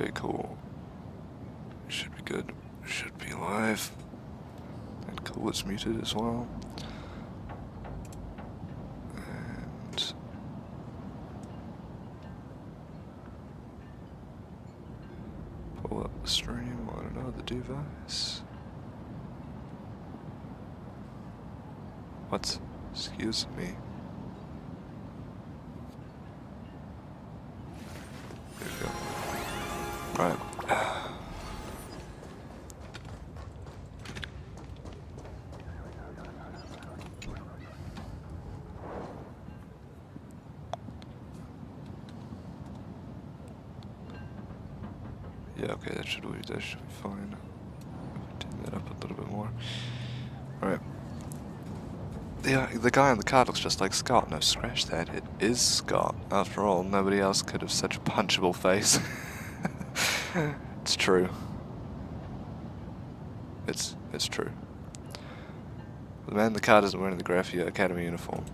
Okay, cool. Should be good. Should be live. And cool, it's muted as well. And pull up the stream on another device. What? Excuse me. There we go. Right. Yeah, okay, that should be fine. Turn that up a little bit more. Alright. Yeah, the guy on the card looks just like Scott. No, scratch that. It is Scott. After all, nobody else could have such a punchable face. It's true. It's true. The man in the card isn't wearing the Graphia Academy uniform.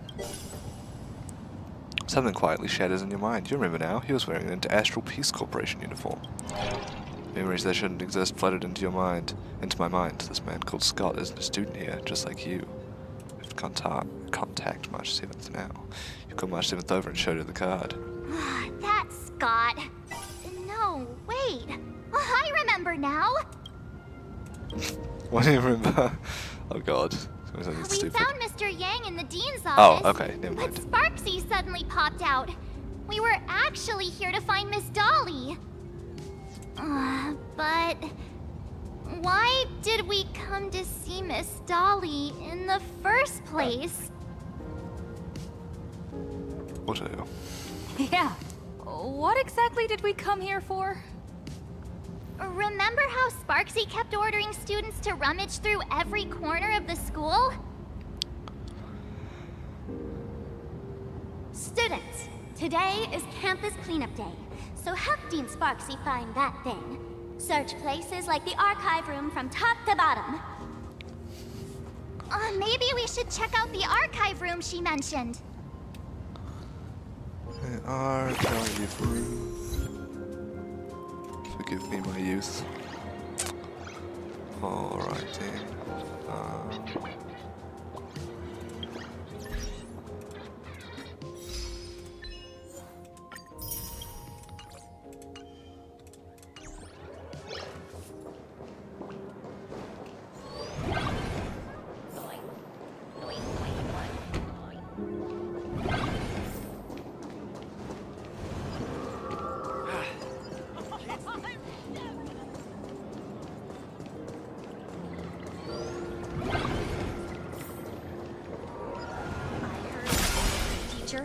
Something quietly shatters in your mind. You remember now, he was wearing an Astral Peace Corporation uniform. Memories that shouldn't exist flooded into your mind. Into my mind. This man called Scott isn't a student here, just like you. If contact March 7th now. You called March 7th over and showed her the card. That's Scott. No, wait. I remember now. What do you remember? Oh god. We Stupid. found Mr. Yang in the dean's office. Oh, okay, never mind. But Sparksy suddenly popped out. We were actually here to find Miss Dolly. But why did we come to see Miss Dolly in the first place? What are you? Yeah. What exactly did we come here for? Remember how Sparksy kept ordering students to rummage through every corner of the school? Students, today is campus cleanup day, so help Dean Sparksy find that thing. Search places like the archive room from top to bottom. Maybe we should check out the archive room she mentioned. The archive room. Forgive me, my youth. Alright then.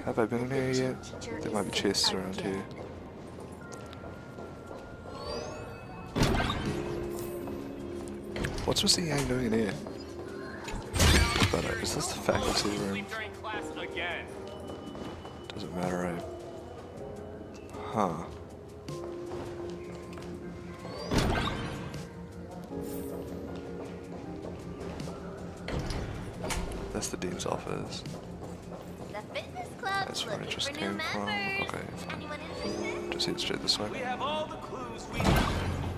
Have I been in here yet? There might be chests around here. What's Mr. Yang doing in here? But is this the faculty room? Doesn't matter, right? Huh. That's the dean's office. That's where it just came from. Okay, fine. Just head straight this way. We have all the clues we need,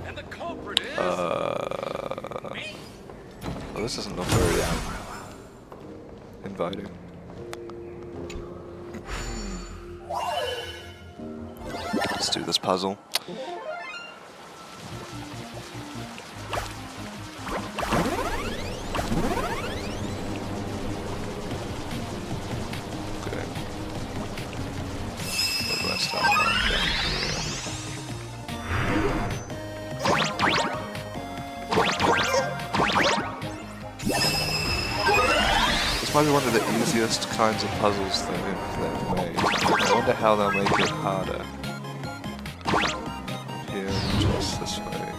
and the culprit is well, this doesn't look very inviting. Let's do this puzzle. This might be one of the easiest kinds of puzzles they've made. I wonder how they'll make it harder. Here, just this way.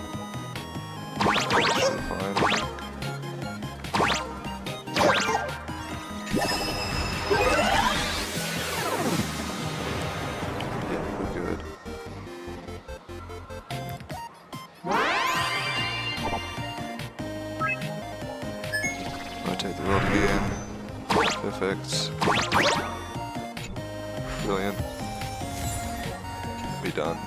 Fine. Rotate the world again. Perfect. Brilliant. Be done.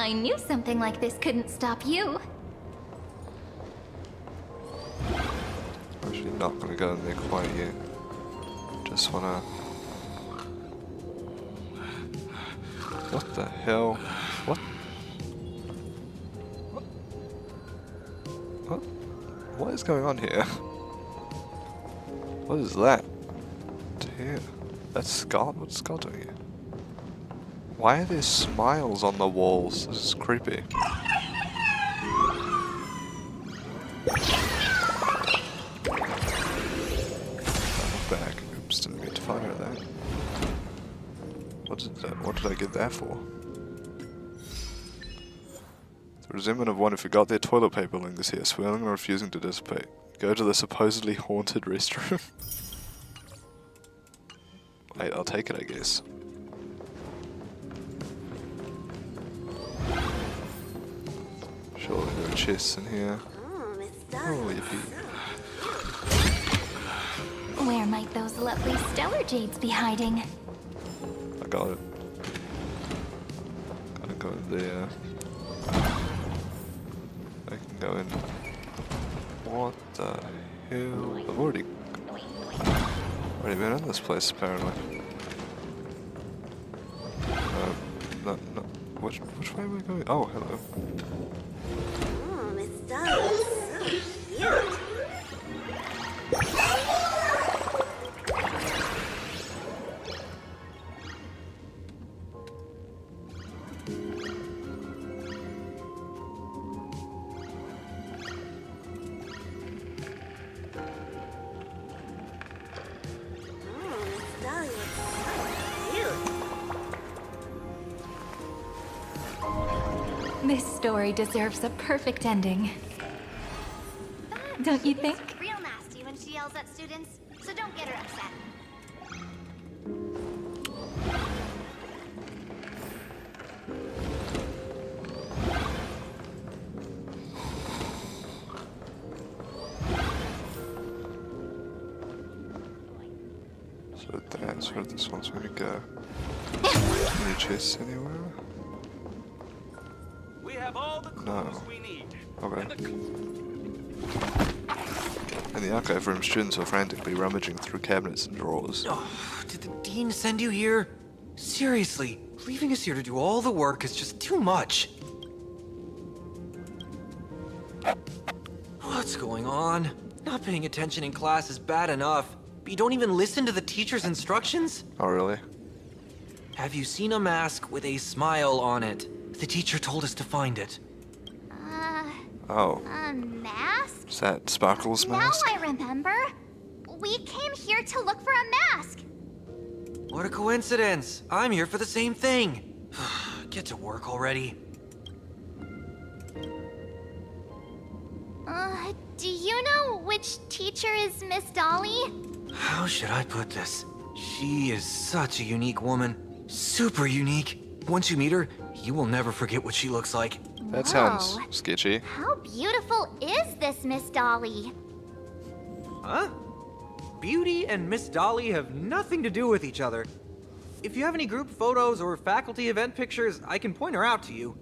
I knew something like this couldn't stop you. I'm actually not gonna go in there quite yet. Just wanna... What the hell? What? What? What is going on here? What is that? Here. That's Scott? What's Scott doing here? Why are there smiles on the walls? This is creepy. Back. Oops, didn't mean to fire at that. What did I get that for? The resentment of one who forgot their toilet paper lingers here, swirling and refusing to dissipate. Go to the supposedly haunted restroom. Wait, I'll take it, I guess. Surely there are chests in here. Oh, yippee. Where might those lovely stellar jades be hiding? I got it. Gotta go in there. I can go in. What the hell? I've already been in this place apparently. No. Which way am I going? Oh, hello. Oh, Miss Dolly is so cute. This story deserves a perfect ending. Don't you think? Real nasty when she yells at students, so don't get her upset. So that's where this one's gonna go. Any chests anywhere? We have all the clues we need. Okay. And the In the archive room, students are frantically rummaging through cabinets and drawers. Oh, did the dean send you here? Seriously, leaving us here to do all the work is just too much. What's going on? Not paying attention in class is bad enough, but you don't even listen to the teacher's instructions? Oh, really? Have you seen a mask with a smile on it? The teacher told us to find it. Oh. A mask? Is that Sparkle's mask? Now I remember. We came here to look for a mask. What a coincidence! I'm here for the same thing. Get to work already. Do you know which teacher is Miss Dolly? How should I put this? She is such a unique woman. Super unique. Once you meet her, you will never forget what she looks like. That sounds Whoa. sketchy. How beautiful is this Miss Dolly? Huh? Beauty and Miss Dolly have nothing to do with each other. If you have any group photos or faculty event pictures, I can point her out to you.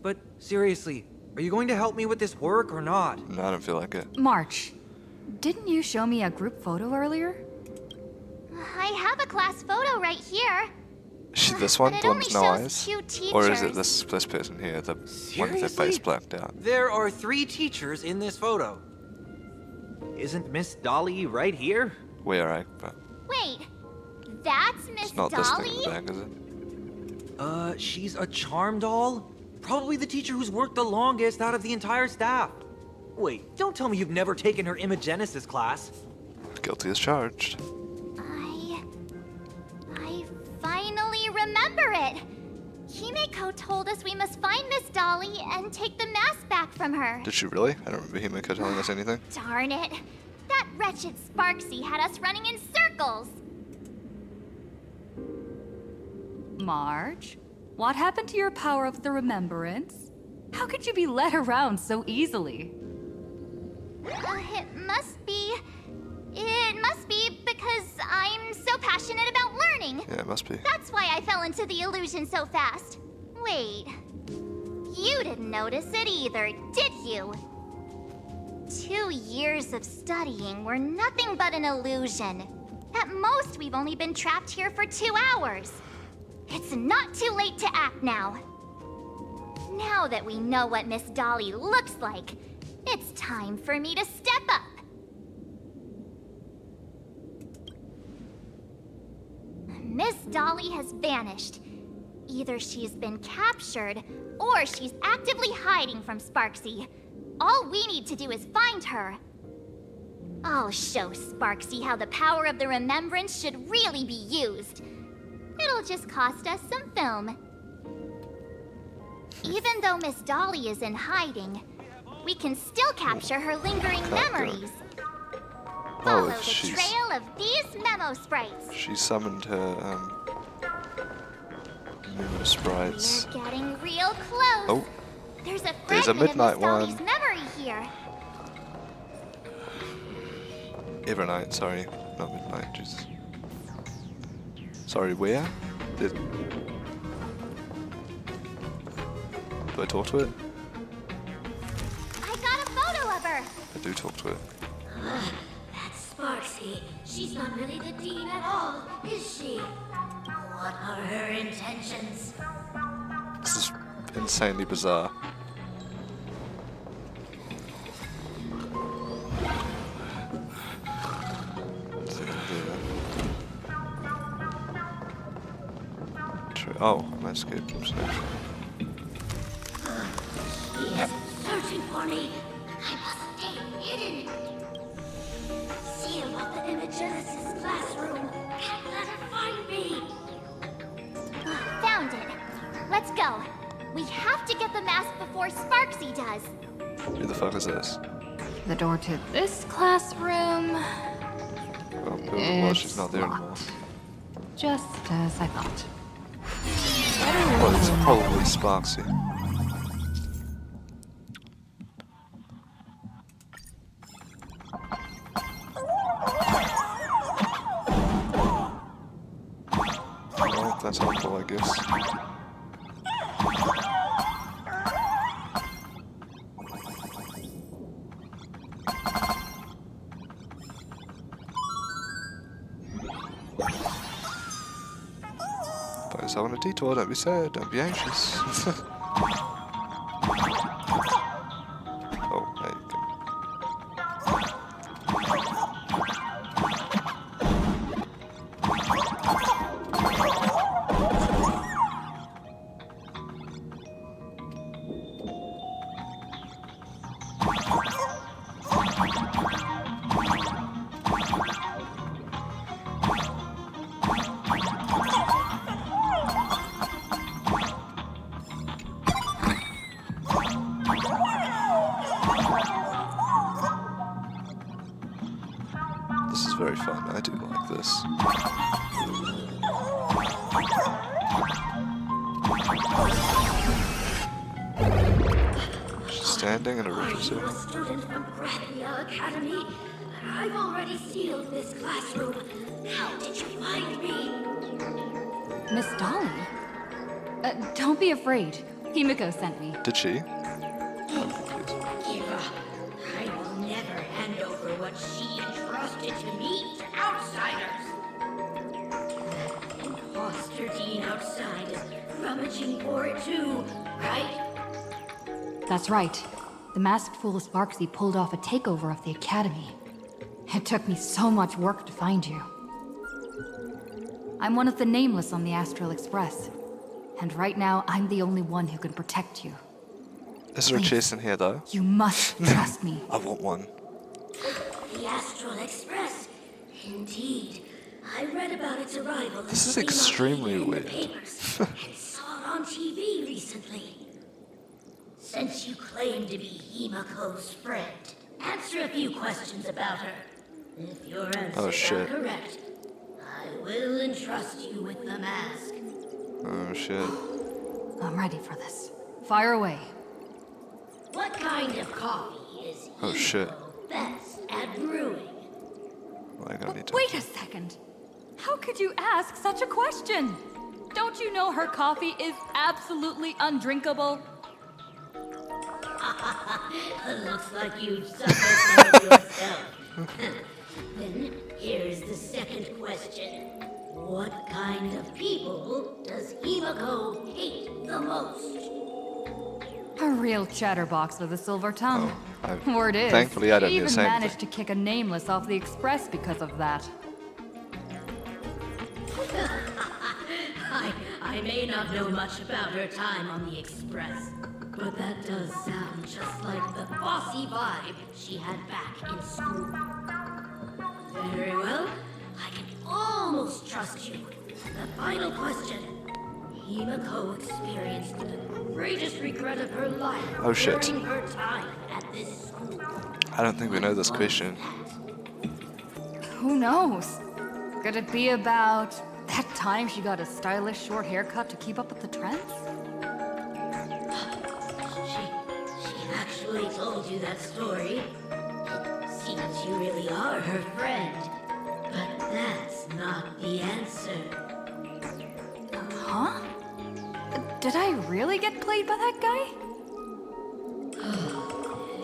But seriously, are you going to help me with this work or not? No, I don't feel like it. March, didn't you show me a group photo earlier? I have a class photo right here. This one, But it the one only with no shows eyes? 2 teachers. Or is it this person here, the one with their face Seriously? blacked out? There are 3 teachers in this photo. Isn't Miss Dolly right here? Where I... Wait, that's Miss It's not this thing Dolly? in the back, is it? She's a charm doll? Probably the teacher who's worked the longest out of the entire staff. Wait, don't tell me you've never taken her Imagenesis class. Guilty as charged. I finally remember it. Himeko told us we must find Miss Dolly and take the mask back from her. Did she really? I don't remember Himeko telling us anything. Darn it. That wretched Sparksy had us running in circles. March, what happened to your power of the remembrance? How could you be led around so easily? It must be because I'm so passionate about learning. Yeah, it must be. That's why I fell into the illusion so fast. Wait, You didn't notice it either, did you? 2 years of studying were nothing but an illusion. At most, we've only been trapped here for 2 hours. It's not too late to act now. Now that we know what Miss Dolly looks like, it's time for me to step up. Miss Dolly has vanished. Either she's been captured, or she's actively hiding from Sparksy. All we need to do is find her. I'll show Sparksy how the power of the remembrance should really be used. It'll just cost us some film. Even though Miss Dolly is in hiding, we can still capture her lingering memories. Follow the trail of these memo sprites. She summoned her, memo sprites. We're getting real close. Oh. There's a There's a fragment midnight of Miss Dolly's one. memory here. Evernight, sorry. Not midnight, Jesus. Sorry, where? Do I talk to it? I got a photo of her. I do talk to it. That's Sparksy. She's not really the Dean at all, is she? What are her intentions? This is insanely bizarre. Oh, my escape. Oops, no. She is searching for me. I must stay hidden. Seal off the Imagenesis classroom. Can't let her find me. Found it. Let's go. We have to get the mask before Sparksy does. Who the fuck is this? The door to this classroom. Well, she's not there anymore. locked. Just as I thought. Well, it's probably Sparksy. Well, that's helpful, I guess. Find yourself on a detour, don't be sad, don't be anxious. Oh, there you go. This is very fun, I do like this. She's standing in a Are river you a student from Graphia Academy? I've already sealed this classroom. How did you find me? Miss Dolly? Don't be afraid. Himiko sent me. Did she? Give up. I will never hand over what she entrusted to me to outsiders. That imposter Dean outside is rummaging for it too, right? That's right. The masked fool Sparksy pulled off a takeover of the Academy. It took me so much work to find you. I'm one of the nameless on the Astral Express. And right now, I'm the only one who can protect you. Is there a Please. chase in here, though? You must trust me. I want one. The Astral Express. Indeed. I read about its arrival. This is in the extremely in the weird. papers, and saw it on TV recently. Since you claim to be Himiko's friend, answer a few questions about her. If your answers shit. are correct, I will entrust you with the mask. Oh shit. I'm ready for this. Fire away. What kind of coffee is Oh, shit. Himiko best at brewing? I gotta need to. Wait a second. How could you ask such a question? Don't you know her coffee is absolutely undrinkable? Looks like you've suffered from yourself. Then here's the second question. What kind of people does Himiko hate the most? A real chatterbox with a silver tongue. Oh, Word is, thankfully I don't she do the even same managed thing. to kick a nameless off the express because of that. I may not know much about her time on the Express, but that does sound just like the bossy vibe she had back in school. Very well, I can almost trust you. The final question. Himiko experienced the greatest regret of her life Oh, shit. during her time at this school. I don't think we know this question. Who knows? Could it be about that time she got a stylish short haircut to keep up with the trends? She actually told you that story. It seems you really are her friend. But that's not the answer. Huh? Did I really get played by that guy?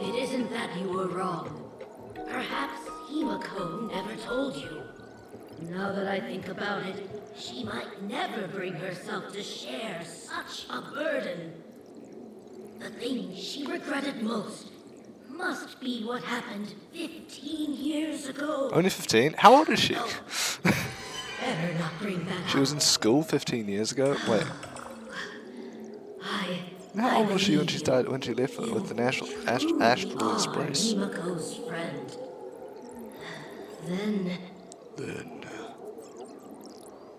It isn't that you were wrong. Perhaps Himiko never told you. Now that I think about it, she might never bring herself to share such a burden. The thing she regretted most must be what happened 15 years ago. Only 15? How old is she? Better not bring that She was in school 15 years ago? Wait, how old was she when she started, when she left with the National Astral Express? Himiko's friend. Then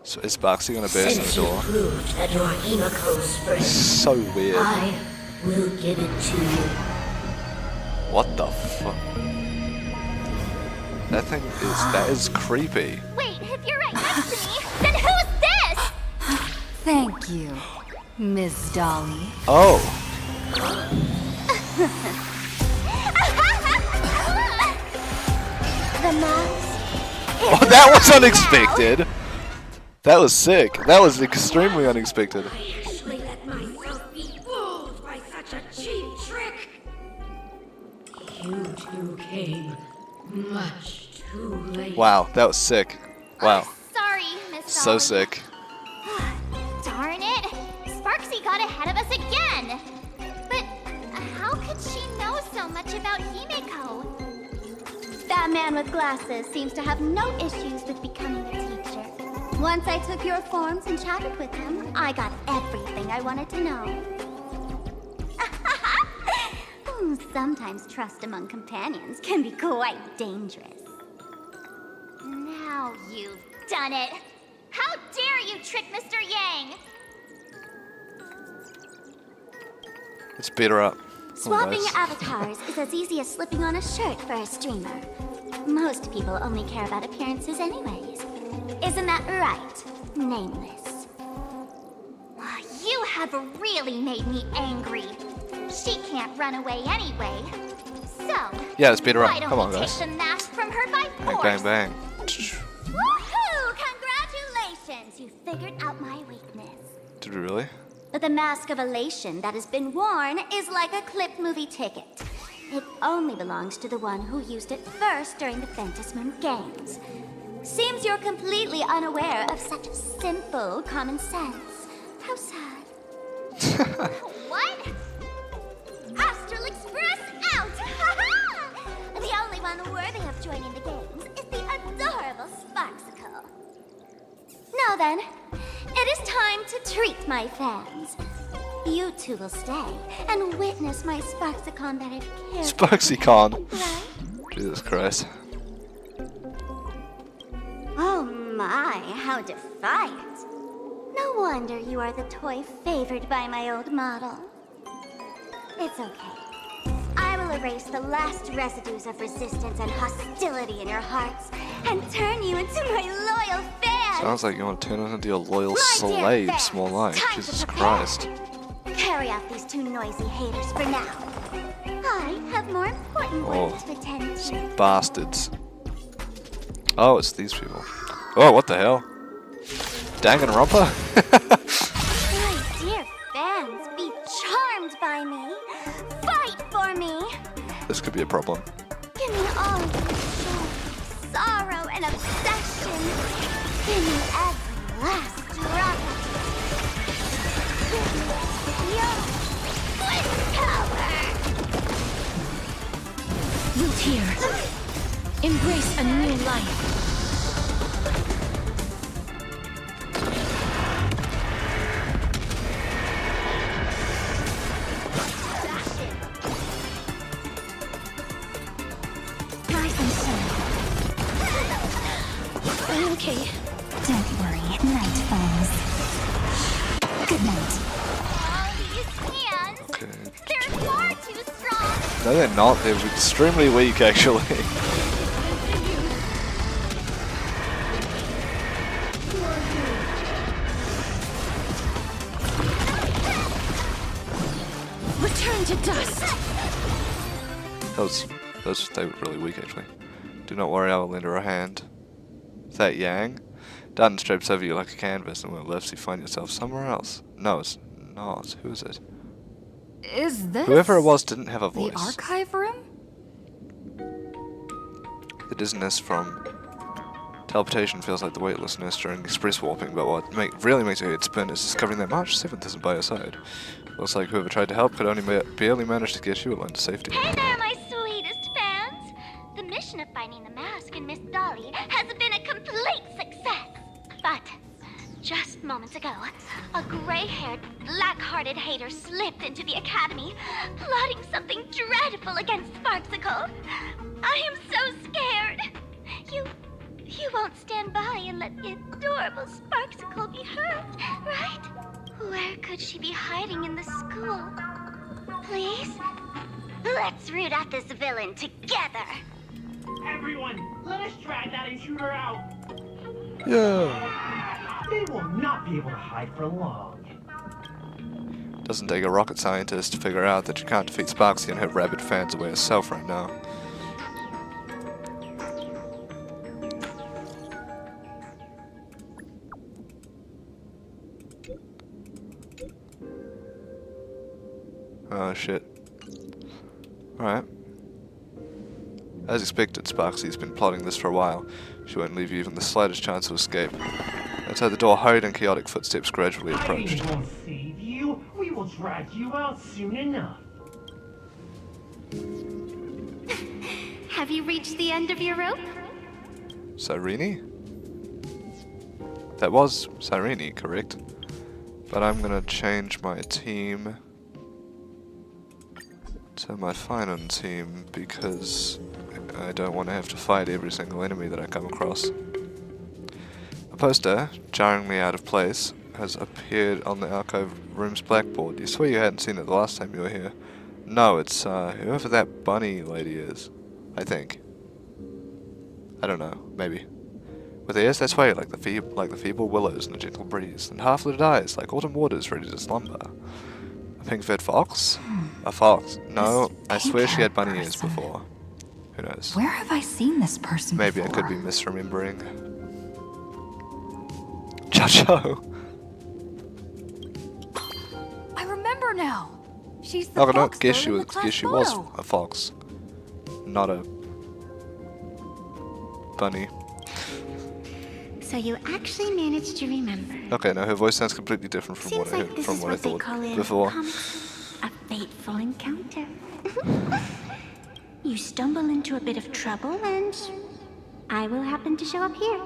So is Sparksy gonna burst in the since you door? proved that you're Himiko's friend, So weird. I will give it to you. What the fuck? That is creepy. Wait, if you're right next to me, then who's this? Thank you, Miss Dolly. Oh, The mask. oh, that was unexpected. That was sick. That was extremely unexpected. I actually let myself be fooled by such a cheap trick. You two came much too late. Wow, that was sick. Wow, Sorry, Miss so Dolly. sick. Darn it! Sparksy got ahead of us again! But how could she know so much about Himiko? That man with glasses seems to have no issues with becoming a teacher. Once I took your forms and chatted with him, I got everything I wanted to know. Ooh, sometimes trust among companions can be quite dangerous. Now you've done it! How dare you trick Mr. Yang! Let's beat her up. Swapping Almost. avatars is as easy as slipping on a shirt for a streamer. Most people only care about appearances anyways. Isn't that right, Nameless? You have really made me angry. She can't run away anyway. So, Yeah, let's beat her why up. don't Come on, we guys. take the mask from her by Bang, force? bang, bang. Woohoo! Congratulations! You figured out my weakness. Did we really? The mask of elation that has been worn is like a clipped movie ticket. It only belongs to the one who used it first during the Ventus-Moon Games. Seems you're completely unaware of such simple common sense. How sad. What? Astral Express out! The only one worthy of joining the games is the adorable Sparksicle. Now then, it is time to treat my fans. You two will stay and witness my Sparksicon that I've cared for. Sparksicon. Right? Jesus Christ. Oh my, how defiant. No wonder you are the toy favored by my old model. It's okay. I will erase the last residues of resistance and hostility in your hearts and turn you into my loyal fans. Sounds like you want to turn us into your loyal My dear slaves, fans, more like. time to Jesus prepare. Christ. Carry out these two noisy haters for now. I have more important ones to attend to. Bastards. Oh, it's these people. Oh, what the hell? Danganronpa? My dear fans, be charmed by me. Fight for me. be a problem. Give me all of your joy, sorrow, and obsession. Give me every last drop of it. Give me your sweet power. Root here. Embrace a new life. Rise and shine. I'm okay. Don't worry, night falls. Good night. All these hands, Okay. they're far too strong. No, they're not. They're extremely weak, actually. Return to dust. They were really weak, actually. Do not worry, I will lend her a hand. Is that Yang? Darkness drapes over you like a canvas, and when it lifts, you find yourself somewhere else. No, it's not. Who is it? Is this Whoever it was didn't have a the voice. archive room? The dizziness from teleportation feels like the weightlessness during express warping, but what really makes your head spin is discovering that March 7th isn't by your side. Looks like whoever tried to help could only barely manage to get you alone to safety. Hey there, my sweetest fans! The mission of finding the mask and Miss Dolly has been a complete success. But just moments ago, a gray-haired, black-hearted hater slipped into the academy, plotting something dreadful against Sparksicle. I am so scared. You won't stand by and let the adorable Sparksicle be hurt, right? Where could she be hiding in the school? Please? Let's root out this villain together. Everyone, let us drag that intruder out. Yeah. They will not be able to hide for long. Doesn't take a rocket scientist to figure out that you can't defeat Sparksy and her rabid fans away herself right now. Oh shit. Alright. As expected, Sparksy's been plotting this for a while. She won't leave you even the slightest chance of escape. Outside the door, hurried and chaotic footsteps gradually approached. Hiding won't save you. We will drag you out soon enough. Have you reached the end of your rope? Cyrene? That was Cyrene, correct? But I'm gonna change my team to my Finon team because I don't want to have to fight every single enemy that I come across. A poster, jarringly out of place, has appeared on the archive room's blackboard. You swear you hadn't seen it the last time you were here. No, it's whoever that bunny lady is, I think. I don't know, maybe. With ears that's way like the feeble willows in a gentle breeze, and half-lit eyes like autumn waters ready to slumber. A pink-furred fox? A fox? No, I swear she had bunny ears before. Who knows? Where have I seen this person Maybe I before? could be misremembering. Chacho! I remember now. She's the Oh, no, fox guess girl in the she class was photo. a fox, not a bunny. So you actually managed to remember. Okay, no, her voice sounds completely different from Seems what like this I is what they thought call in before. comics a fateful encounter. You stumble into a bit of trouble and I will happen to show up here.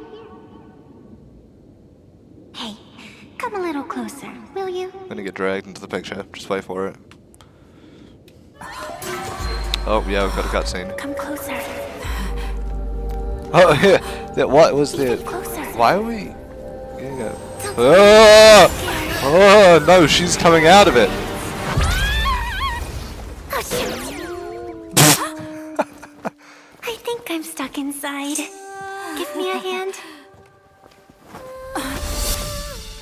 Hey, come a little closer, will you? Gonna get dragged into the picture. Just wait for it. Oh yeah, we've got a cutscene. Come closer. Oh yeah, what was there? Even closer. Why are we? Yeah. Oh! Oh no, she's coming out of it. Oh, shoot. I think I'm stuck inside. Give me a hand.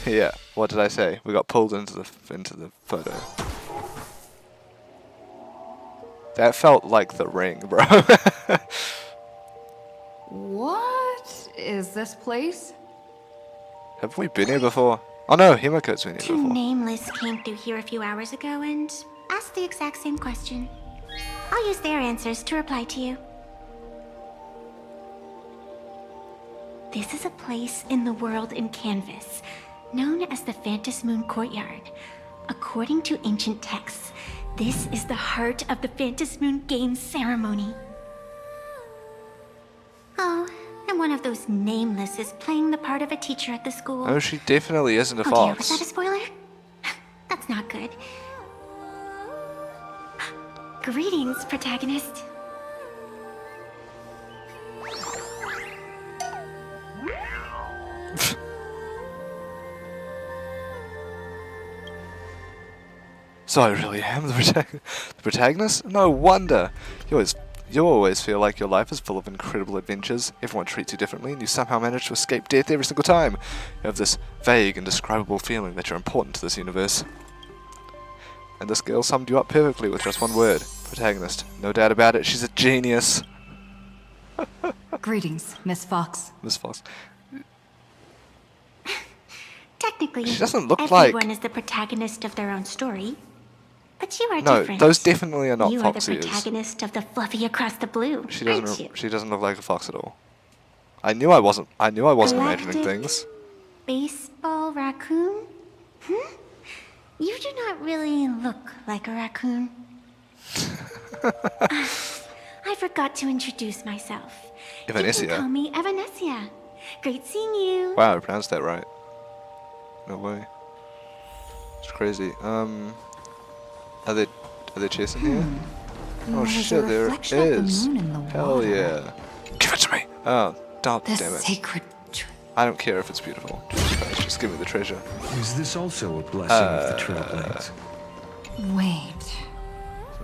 Yeah. What did I say? We got pulled into the photo. That felt like The Ring, bro. What is this place? Have we been here before? Oh no, Himiko's been here Two before. nameless came through here a few hours ago and asked the exact same question. I'll use their answers to reply to you. This is a place in the world in Canvas, known as the Phantom Moon Courtyard. According to ancient texts, this is the heart of the Phantom Moon Games ceremony. Oh, and one of those nameless is playing the part of a teacher at the school. Oh, she definitely isn't a Oh dear, fox. was that a spoiler? That's not good. Greetings, protagonist. So I really am the protagonist? No wonder! You always feel like your life is full of incredible adventures. Everyone treats you differently, and you somehow manage to escape death every single time. You have this vague, indescribable feeling that you're important to this universe. And this girl summed you up perfectly with just one word. Protagonist. No doubt about it, she's a genius. Greetings, Miss Fox. Miss Fox. Technically, She doesn't look everyone like... is the protagonist of their own story. But you are No, different. those definitely are not you fox are the ears. protagonist of the Fluffy Across the Blue, aren't you? She doesn't look like a fox at all. I knew I wasn't imagining Galactic things. Baseball raccoon? You do not really look like a raccoon. I forgot to introduce myself. You can Evanesia. call me Evanesia. Great seeing you. Wow, I pronounced that right. No way. It's crazy. Are they chasing here? Oh There's a shit, there it reflection of the is. moon in the Hell water. yeah. Give it to me! Oh, The damn it. sacred. I don't care if it's beautiful. Jesus Christ, just give me the treasure. Is this also a blessing of the Trailblades? Wait.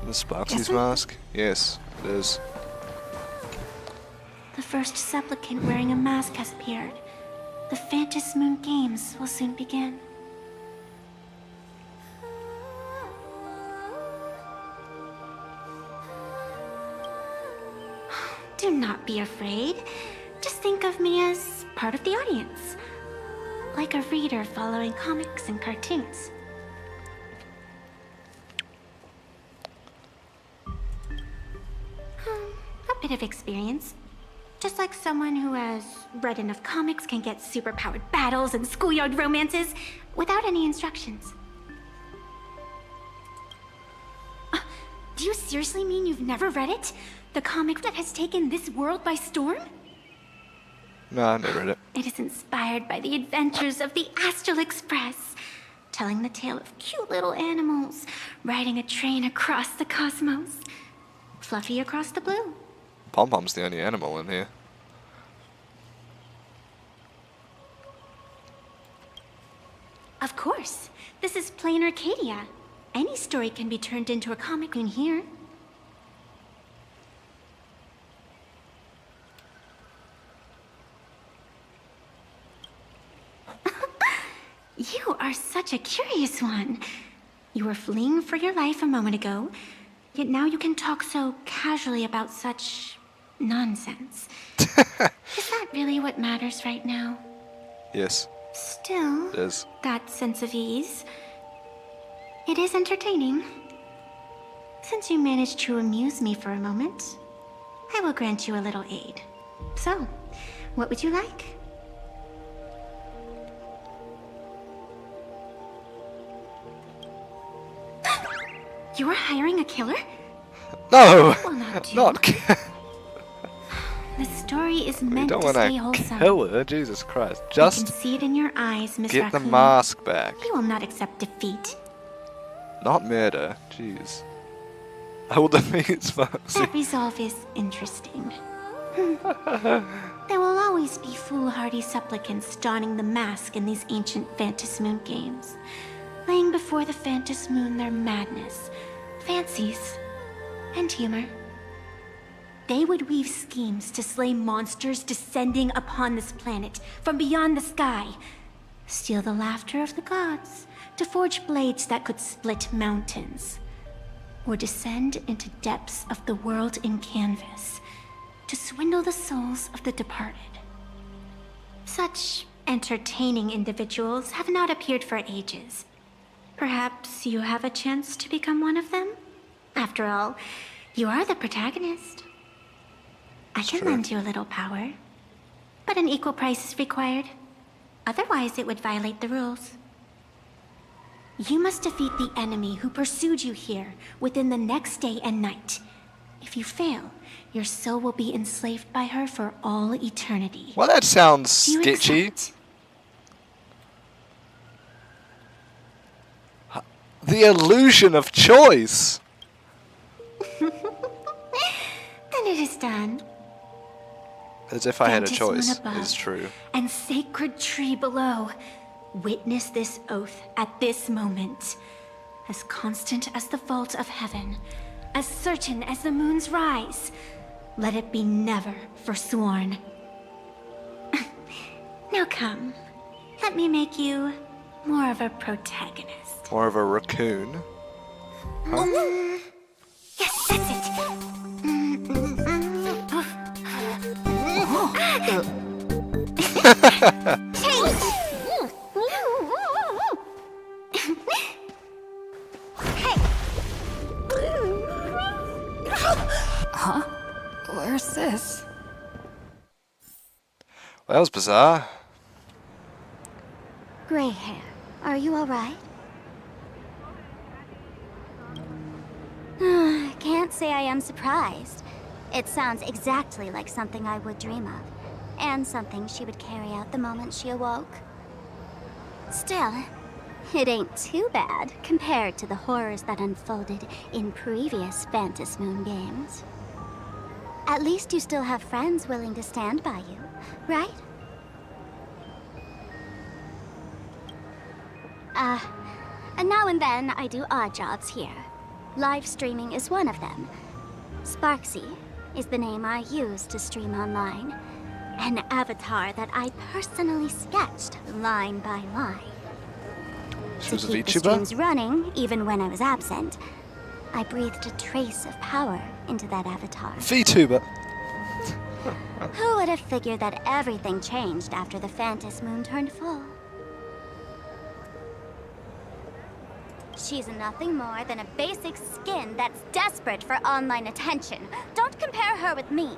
The Sparksy's Isn't- mask? Yes, it is. The first supplicant wearing a mask has appeared. The Phantom Moon Games will soon begin. Do not be afraid. Just think of me as part of the audience. Like a reader following comics and cartoons. A bit of experience. Just like someone who has read enough comics can get superpowered battles and schoolyard romances without any instructions. Do you seriously mean you've never read it? The comic that has taken this world by storm? No, I never read it. It is inspired by the adventures of the Astral Express, telling the tale of cute little animals riding a train across the cosmos. Fluffy across the blue. Pom Pom's the only animal in here. Of course. This is plain Arcadia. Any story can be turned into a comic in here. You are such a curious one. You were fleeing for your life a moment ago, yet now you can talk so casually about such nonsense. Is that really what matters right now? Yes, Still, it is. that sense of ease. It is entertaining. Since you managed to amuse me for a moment, I will grant you a little aid. So, what would you like? You are hiring a killer? No! Well, not you. Not The story is We meant don't to want stay to wholesome. kill her, Jesus Christ. I can Just see it in your eyes, Miss get the Raccoon. mask back. You will not accept defeat. Not murder, jeez. I will defeat Sparksy. That resolve is interesting. There will always be foolhardy supplicants donning the mask in these ancient Phantom Moon games, laying before the Phantom Moon their madness, fancies, and humor. They would weave schemes to slay monsters descending upon this planet from beyond the sky, steal the laughter of the gods, to forge blades that could split mountains, or descend into depths of the world in canvas to swindle the souls of the departed. Such entertaining individuals have not appeared for ages. Perhaps you have a chance to become one of them? After all, You are the protagonist. I can True. lend you a little power, but an equal price is required. Otherwise, it would violate the rules. You must defeat the enemy who pursued you here within the next day and night. If you fail, your soul will be enslaved by her for all eternity. Well, that sounds Do you sketchy. accept? The illusion of choice. Then it is done. As if I had a Fantasy moon choice, above is true. And sacred tree below. Witness this oath at this moment. As constant as the vault of heaven, as certain as the moon's rise. Let it be never forsworn. Now come, let me make you more of a protagonist. More of a raccoon. Yes, that's it. Huh? Where's this? Well, that was bizarre. Gray hair, are you alright? Can't say I am surprised. It sounds exactly like something I would dream of, and something she would carry out the moment she awoke. Still, it ain't too bad compared to the horrors that unfolded in previous Phantom Moon games. At least you still have friends willing to stand by you, right? And now and then I do odd jobs here. Live streaming is one of them. Sparksy is the name I use to stream online. An avatar that I personally sketched line by line. She To was a keep the VTuber? streams running, even when I was absent, I breathed a trace of power into that avatar. VTuber. Who would have figured that everything changed after the Phantom Moon turned full? She's nothing more than a basic skin that's desperate for online attention. Don't compare her with me.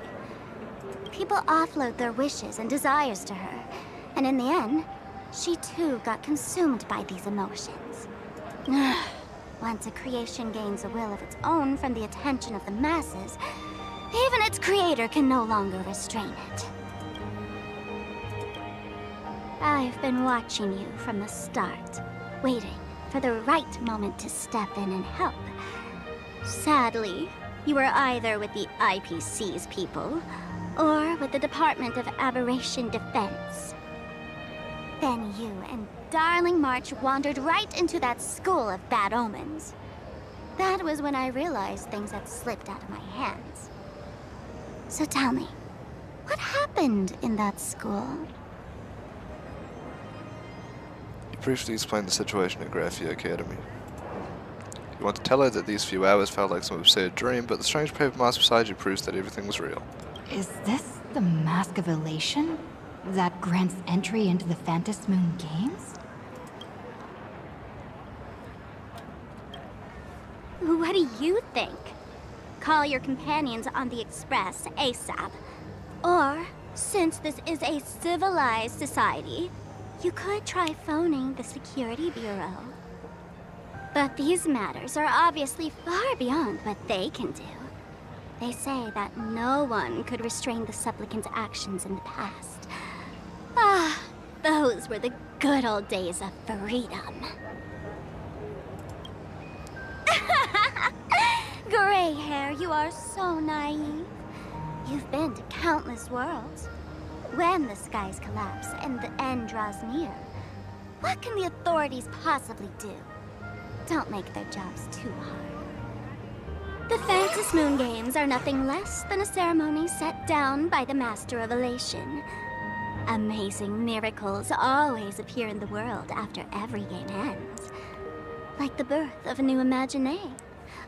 People offload their wishes and desires to her, and in the end, she too got consumed by these emotions. Once a creation gains a will of its own from the attention of the masses, even its creator can no longer restrain it. I've been watching you from the start, waiting for the right moment to step in and help. Sadly, you were either with the IPC's people, or with the Department of Aberration Defense. Then you and Darling March wandered right into that school of bad omens. That was when I realized things had slipped out of my hands. So tell me, what happened in that school? You briefly explained the situation at Graphia Academy. You want to tell her that these few hours felt like some absurd dream, but the strange paper mask beside you proves that everything was real. Is this the Mask of Elation? That grants entry into the Phantom Moon games? What do you think? Call your companions on the Express ASAP. Or, since this is a civilized society, you could try phoning the Security Bureau. But these matters are obviously far beyond what they can do. They say that no one could restrain the supplicant's actions in the past. Ah, those were the good old days of freedom. Gray hair, you are so naive. You've been to countless worlds. When the skies collapse and the end draws near, what can the authorities possibly do? Don't make their jobs too hard. The Phantom Moon Games are nothing less than a ceremony set down by the Master of Elation. Amazing miracles always appear in the world after every game ends. Like the birth of a new imagination,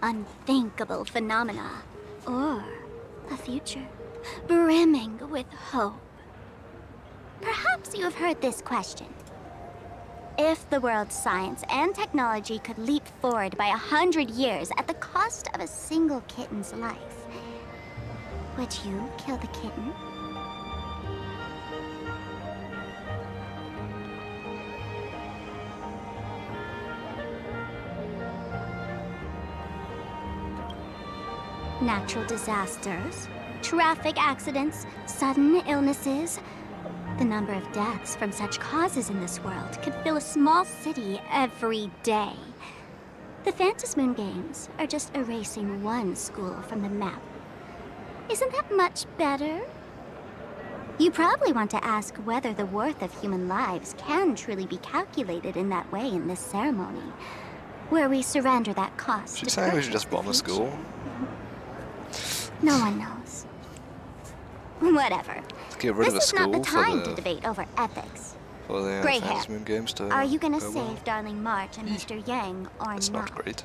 unthinkable phenomena, or a future brimming with hope. Perhaps you have heard this question. If the world's science and technology could leap forward by 100 years at the cost of a single kitten's life, would you kill the kitten? Natural disasters, traffic accidents, sudden illnesses. The number of deaths from such causes in this world could fill a small city every day. The Phantasmoon Games are just erasing one school from the map. Isn't that much better? You probably want to ask whether the worth of human lives can truly be calculated in that way in this ceremony, where we surrender that cost. She's saying we should just bomb the school. No one knows. Whatever. Get rid of the This is not the school time to debate over ethics. for the Grey hair. Phantasmoon Games to Are you gonna go save well. Darling March and Mr. Yang or That's not great.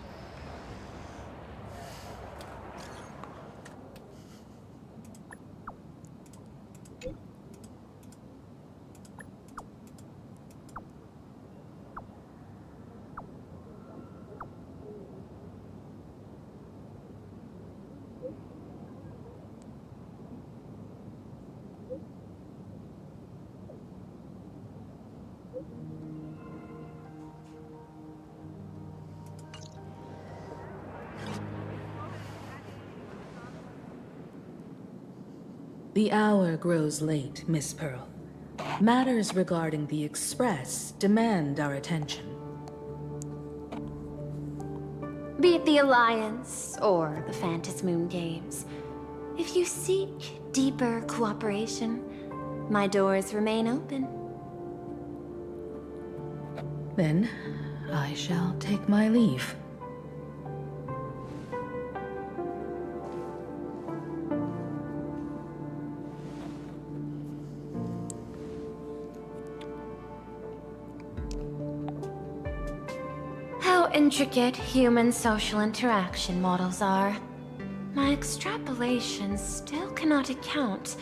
The hour grows late, Miss Pearl. Matters regarding the Express demand our attention. Be it the Alliance or the Phantasmoon Games, if you seek deeper cooperation, my doors remain open. Then, I shall take my leave. How intricate human social interaction models are. My extrapolations still cannot account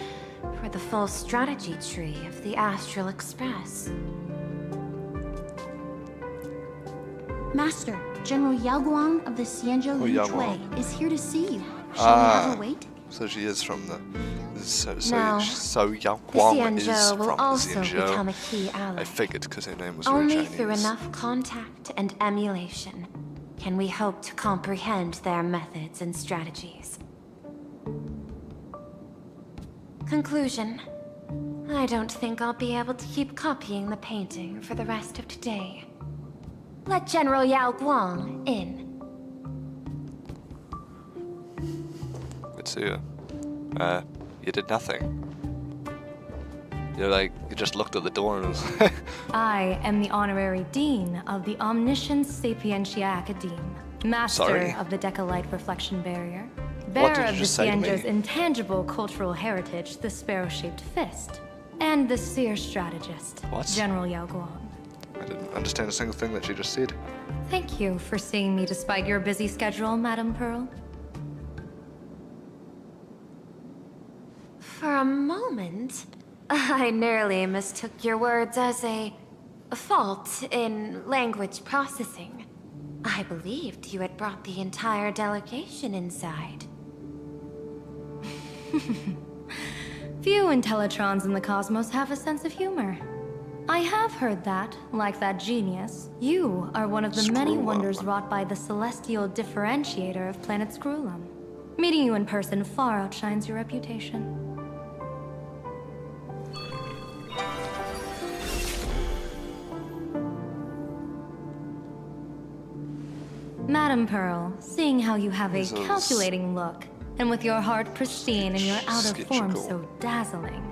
for the full strategy tree of the Astral Express. Master, General Yao Guang of the Xianzhou Yao Hui Guang. is here to see you. Shall we have her wait? So she is from the. So No. Yao The Guang is Xianzhou from will the also become a Xianzhou. key ally. I figured because her name was very Only Chinese. through enough contact and emulation can we hope to comprehend their methods and strategies. Conclusion. I don't think I'll be able to keep copying the painting for the rest of today. Let General Yao Guang in. Good to see you. You did nothing. You just looked at the door and was I am the honorary dean of the Omniscience Sapientia Academe, master Sorry. of the Decalite Reflection Barrier, What bearer did you of the just say to me? Xianzhou's intangible cultural heritage, the sparrow-shaped fist, and the seer strategist, What? General Yao Guang. I didn't understand a single thing that she just said. Thank you for seeing me despite your busy schedule, Madame Pearl. For a moment, I nearly mistook your words as a fault in language processing. I believed you had brought the entire delegation inside. Few Intellitrons in the cosmos have a sense of humor. I have heard that, like that genius, you are one of the many Screwum. wonders wrought by the celestial differentiator of planet Screwlum. Meeting you in person far outshines your reputation. Madame Pearl, seeing how you have a This is- calculating look, and with your heart pristine and your out of form sketchical. so dazzling,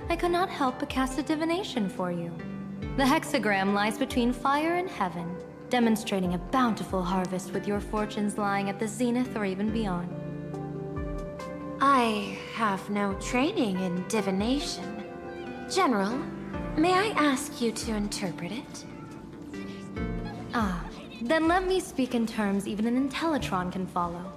I could not help but cast a divination for you. The hexagram lies between fire and heaven, demonstrating a bountiful harvest with your fortunes lying at the zenith or even beyond. I have no training in divination. General, may I ask you to interpret it? Ah, then let me speak in terms even an Intellitron can follow.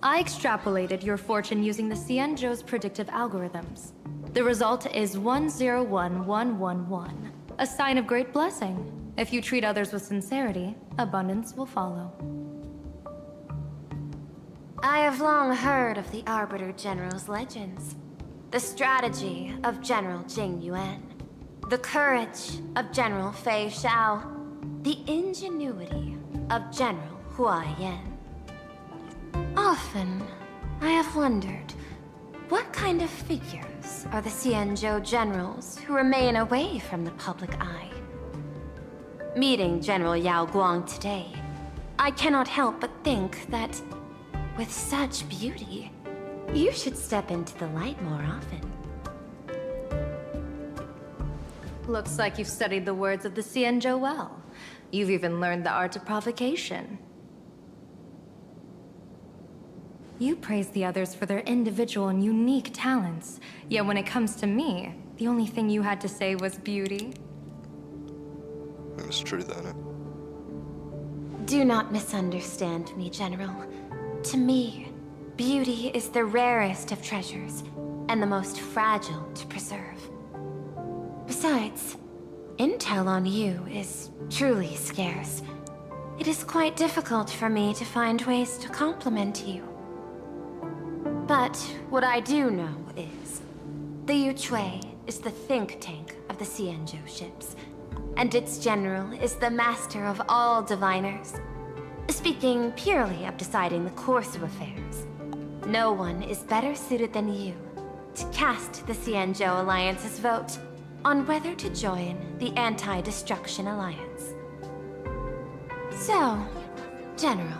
I extrapolated your fortune using the Xianzhou's predictive algorithms. The result is 101111, a sign of great blessing. If you treat others with sincerity, abundance will follow. I have long heard of the Arbiter General's legends. The strategy of General Jing Yuan. The courage of General Fei Xiao. The ingenuity of General Hua Yan. Often, I have wondered, what kind of figures are the Xianzhou generals who remain away from the public eye? Meeting General Yao Guang today, I cannot help but think that, with such beauty, you should step into the light more often. Looks like you've studied the words of the Xianzhou well. You've even learned the art of provocation. You praise the others for their individual and unique talents, yet when it comes to me, the only thing you had to say was beauty. It's true, though, isn't it? Do not misunderstand me, General. To me, beauty is the rarest of treasures, and the most fragile to preserve. Besides, intel on you is truly scarce. It is quite difficult for me to find ways to compliment you. But what I do know is, the Yuchui is the think tank of the Xianzhou ships, and its general is the master of all diviners. Speaking purely of deciding the course of affairs, no one is better suited than you to cast the Xianzhou Alliance's vote on whether to join the Anti-Destruction Alliance. So, General,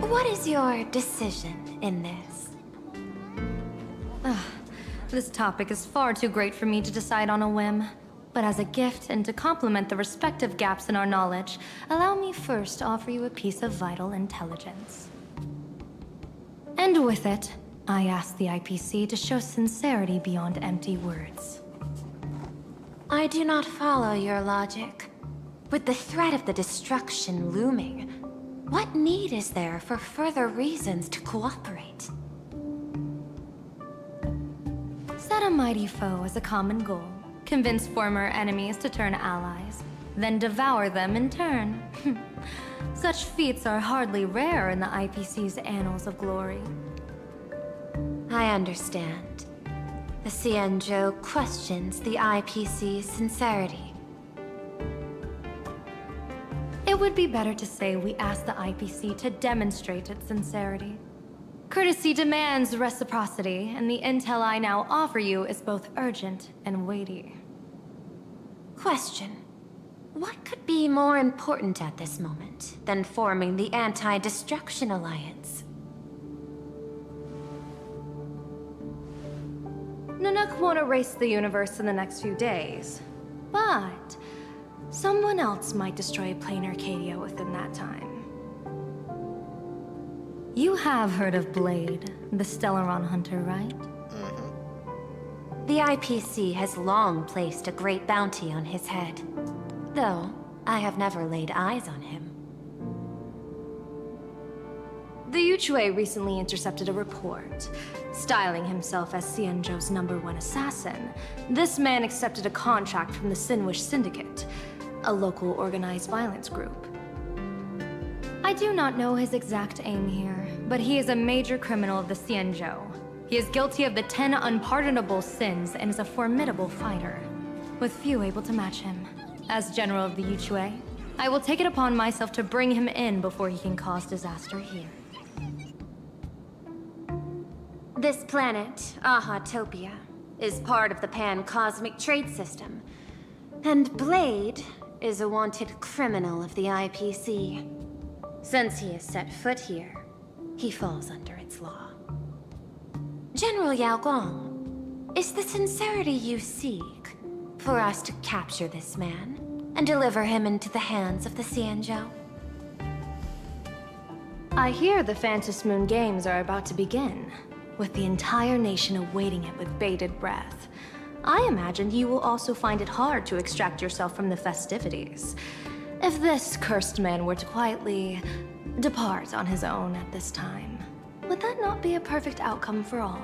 what is your decision in this? This topic is far too great for me to decide on a whim. But as a gift and to complement the respective gaps in our knowledge, allow me first to offer you a piece of vital intelligence. And with it, I ask the IPC to show sincerity beyond empty words. I do not follow your logic. With the threat of the destruction looming, what need is there for further reasons to cooperate? Set a mighty foe as a common goal. Convince former enemies to turn allies, then devour them in turn. Such feats are hardly rare in the IPC's annals of glory. I understand. The Xianzhou questions the IPC's sincerity. It would be better to say we ask the IPC to demonstrate its sincerity. Courtesy demands reciprocity, and the intel I now offer you is both urgent and weighty. Question. What could be more important at this moment than forming the Anti-Destruction Alliance? Nanook won't erase the universe in the next few days, but someone else might destroy plain Arcadia within that time. You have heard of Blade, the Stellaron hunter, right? The IPC has long placed a great bounty on his head, though I have never laid eyes on him. The Yuchui recently intercepted a report. Styling himself as Xianzhou's #1 assassin, this man accepted a contract from the Sinwish Syndicate, a local organized violence group. I do not know his exact aim here, but he is a major criminal of the Xianzhou. He is guilty of the 10 unpardonable sins and is a formidable fighter, with few able to match him. As General of the Yuchui, I will take it upon myself to bring him in before he can cause disaster here. This planet, Ahatopia, is part of the pan-cosmic trade system, and Blade is a wanted criminal of the IPC. Since he has set foot here, he falls under its law. General Yao Guang, is the sincerity you seek for us to capture this man and deliver him into the hands of the Xianzhou? I hear the Phantom Moon Games are about to begin, with the entire nation awaiting it with bated breath. I imagine you will also find it hard to extract yourself from the festivities. If this cursed man were to quietly depart on his own at this time, would that not be a perfect outcome for all?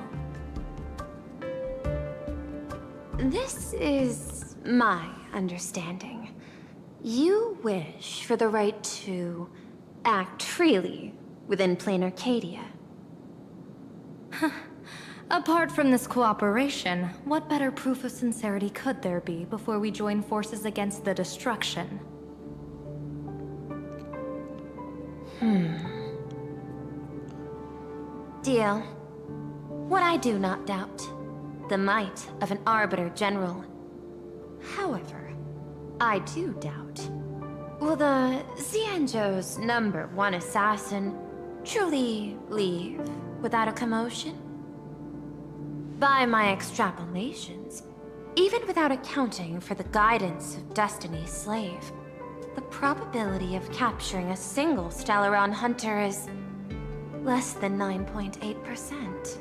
This is my understanding. You wish for the right to act freely within plain Arcadia. Apart from this cooperation, what better proof of sincerity could there be before we join forces against the destruction? Deal. What I do not doubt. The might of an Arbiter General. However, I do doubt. Will the Xianzhou's #1 assassin truly leave without a commotion? By my extrapolations, even without accounting for the guidance of Destiny's slave, the probability of capturing a single Stellaron hunter is less than 9.8%.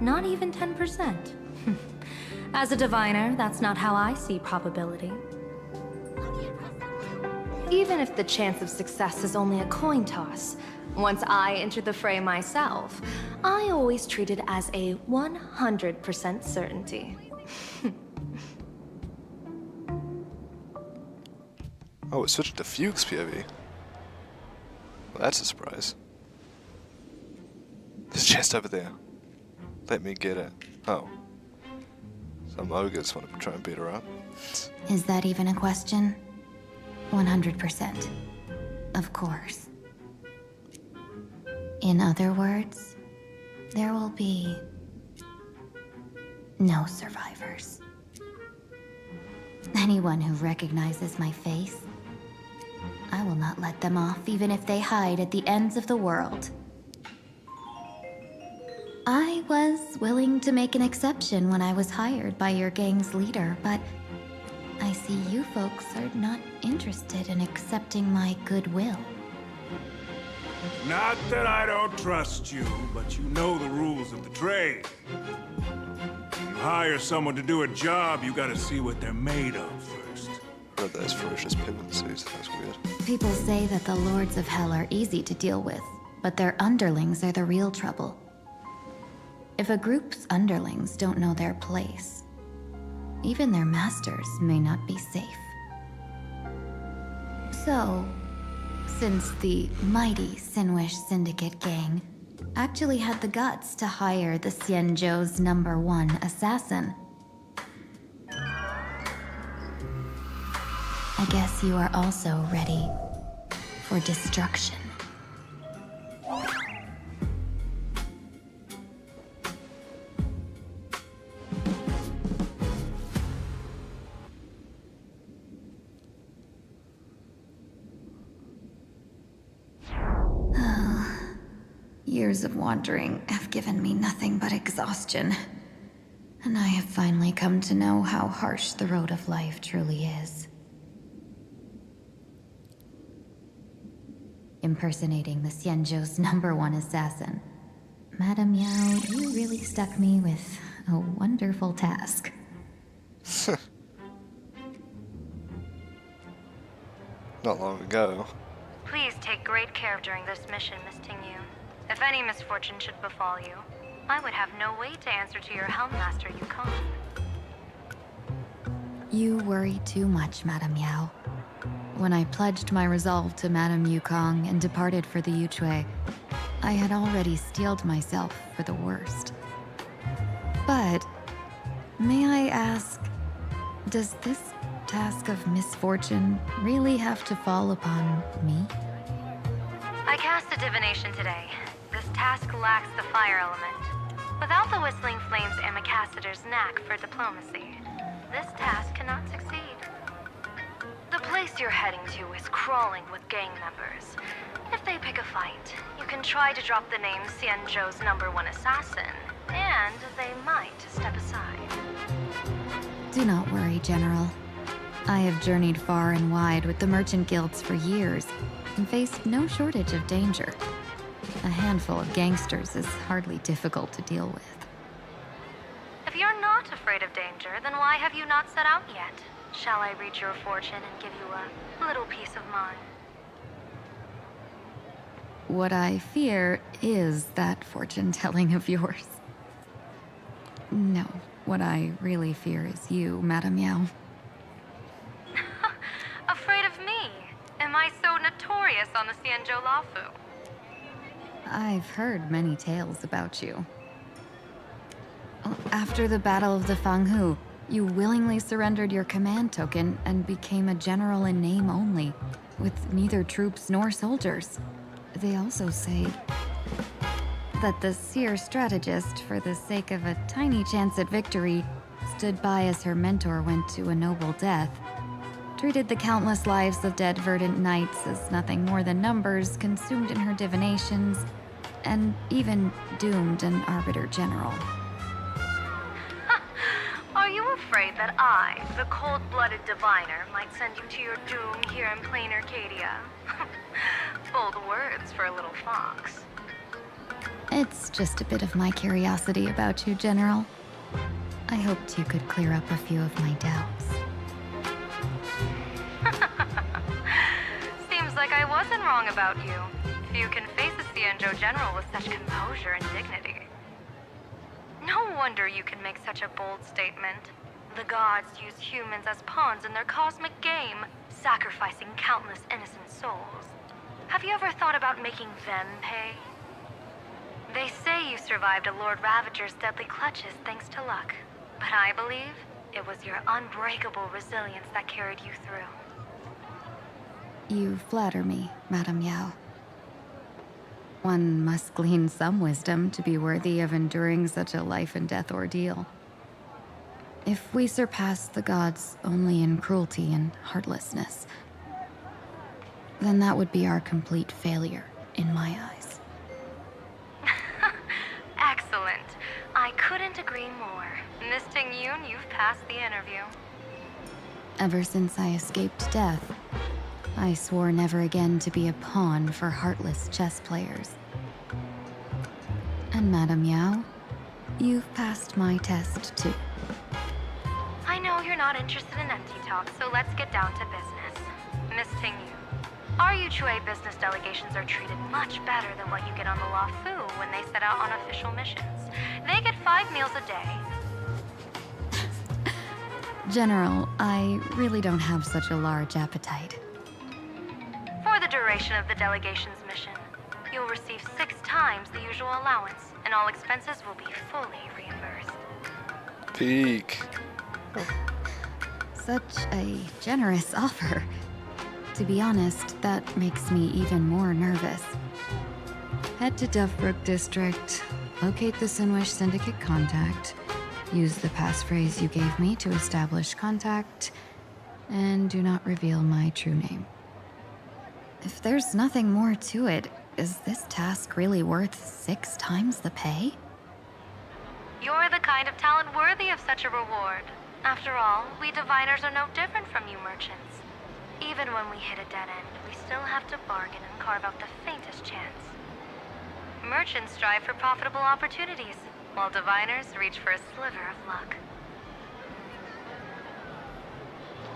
Not even 10%. As a diviner, that's not how I see probability. Even if the chance of success is only a coin toss, once I enter the fray myself, I always treat it as a 100% certainty. Oh, it's switching to Fuchs POV. Well, that's a surprise. There's a chest over there. Let me get it. Oh. Some ogres want to try and beat her up. Is that even a question? 100%. Of course. In other words, there will be no survivors. Anyone who recognizes my face, I will not let them off even if they hide at the ends of the world. I was willing to make an exception when I was hired by your gang's leader, but I see you folks are not interested in accepting my goodwill. Not that I don't trust you, but you know the rules of the trade. You hire someone to do a job, you gotta see what they're made of first. Heard those ferocious pigment suits, that's weird. People say that the Lords of Hell are easy to deal with, but their underlings are the real trouble. If a group's underlings don't know their place, even their masters may not be safe. So, since the mighty Sinwish Syndicate gang actually had the guts to hire the Xianzhou's #1 assassin, I guess you are also ready for destruction. Years of wandering have given me nothing but exhaustion. And I have finally come to know how harsh the road of life truly is. Impersonating the Xianzhou's #1 assassin. Madame Yao, you really stuck me with a wonderful task. Not long ago. Please take great care during this mission, Miss Tingyu. If any misfortune should befall you, I would have no way to answer to your Helmmaster Yukon. You worry too much, Madame Yao. When I pledged my resolve to Madame Yukong and departed for the Yuchui, I had already steeled myself for the worst. But, may I ask, does this task of misfortune really have to fall upon me? I cast a divination today. This task lacks the fire element. Without the Whistling Flames Ambassador's knack for diplomacy, this task cannot succeed. The place you're heading to is crawling with gang members. If they pick a fight, you can try to drop the name Xianzhou's #1 assassin, and they might step aside. Do not worry, General. I have journeyed far and wide with the merchant guilds for years and faced no shortage of danger. A handful of gangsters is hardly difficult to deal with. If you're not afraid of danger, then why have you not set out yet? Shall I read your fortune and give you a little peace of mind? What I fear is that fortune-telling of yours. No, what I really fear is you, Madame Yao. Am I so notorious on the Xianzhou Lafu? I've heard many tales about you. After the Battle of the Fanghu, you willingly surrendered your command token and became a general in name only, with neither troops nor soldiers. They also say that the seer strategist, for the sake of a tiny chance at victory, stood by as her mentor went to a noble death, treated the countless lives of dead verdant knights as nothing more than numbers consumed in her divinations, and even doomed an arbiter general. Are you afraid that I, the cold-blooded diviner, might send you to your doom here in plain Arcadia? Bold words for a little fox. It's just a bit of my curiosity about you, General. I hoped you could clear up a few of my doubts. Seems like I wasn't wrong about you. Few can face a Xianzhou general with such composure and dignity. No wonder you can make such a bold statement. The gods use humans as pawns in their cosmic game, sacrificing countless innocent souls. Have you ever thought about making them pay? They say you survived a Lord Ravager's deadly clutches thanks to luck, but I believe it was your unbreakable resilience that carried you through. You flatter me, Madame Yao. One must glean some wisdom to be worthy of enduring such a life-and-death ordeal. If we surpass the gods only in cruelty and heartlessness, then that would be our complete failure, in my eyes. Excellent. I couldn't agree more. Miss Ting Yun, you've passed the interview. Ever since I escaped death, I swore never again to be a pawn for heartless chess players. And Madame Yao, you've passed my test too. I know you're not interested in empty talk, so let's get down to business. Miss Ting Yun, our Yuchue business delegations are treated much better than what you get on the Lafu when they set out on official missions. They get 5 meals a day. General, I really don't have such a large appetite. For the duration of the delegation's mission, you'll receive 6 times the usual allowance, and all expenses will be fully reimbursed. Peak. Such a generous offer. To be honest, that makes me even more nervous. Head to Dovebrook District, locate the Sinwish Syndicate contact, use the passphrase you gave me to establish contact, and do not reveal my true name. If there's nothing more to it, is this task really worth 6 times the pay? You're the kind of talent worthy of such a reward. After all, we diviners are no different from you merchants. Even when we hit a dead end, we still have to bargain and carve out the faintest chance. Merchants strive for profitable opportunities, while diviners reach for a sliver of luck.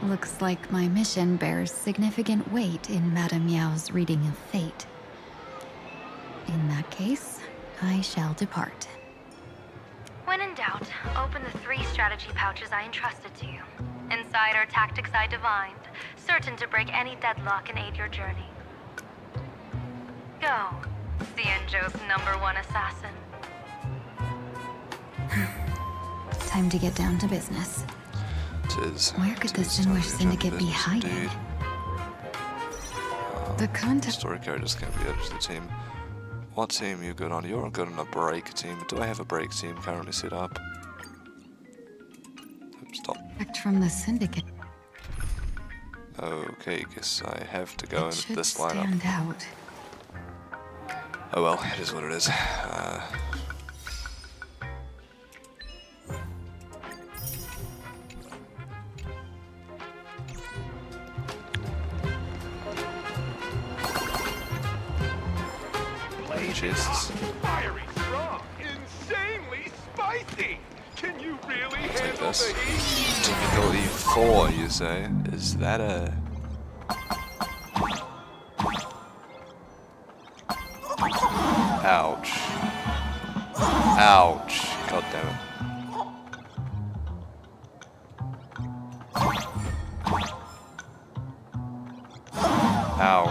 Looks like my mission bears significant weight in Madame Yao's reading of fate. In that case, I shall depart. When in doubt, open the 3 strategy pouches I entrusted to you. Inside are tactics I divined, certain to break any deadlock and aid your journey. Go, Xianzhou's #1 assassin. Time to get down to business. Where could the Sinwish Syndicate be hiding? The contact... Story characters can be added to the team. What team you good on? You're good on a break team. Do I have a break team currently set up? Stop. From the Syndicate. Okay, guess I have to go into this lineup. Stand out. Oh well, it is what it is. Chests. Fiery strong, insanely spicy. Can you really Take handle this. the heat? Difficulty 4, you say? Is that a... Ouch. Ouch. God damn it. Ow.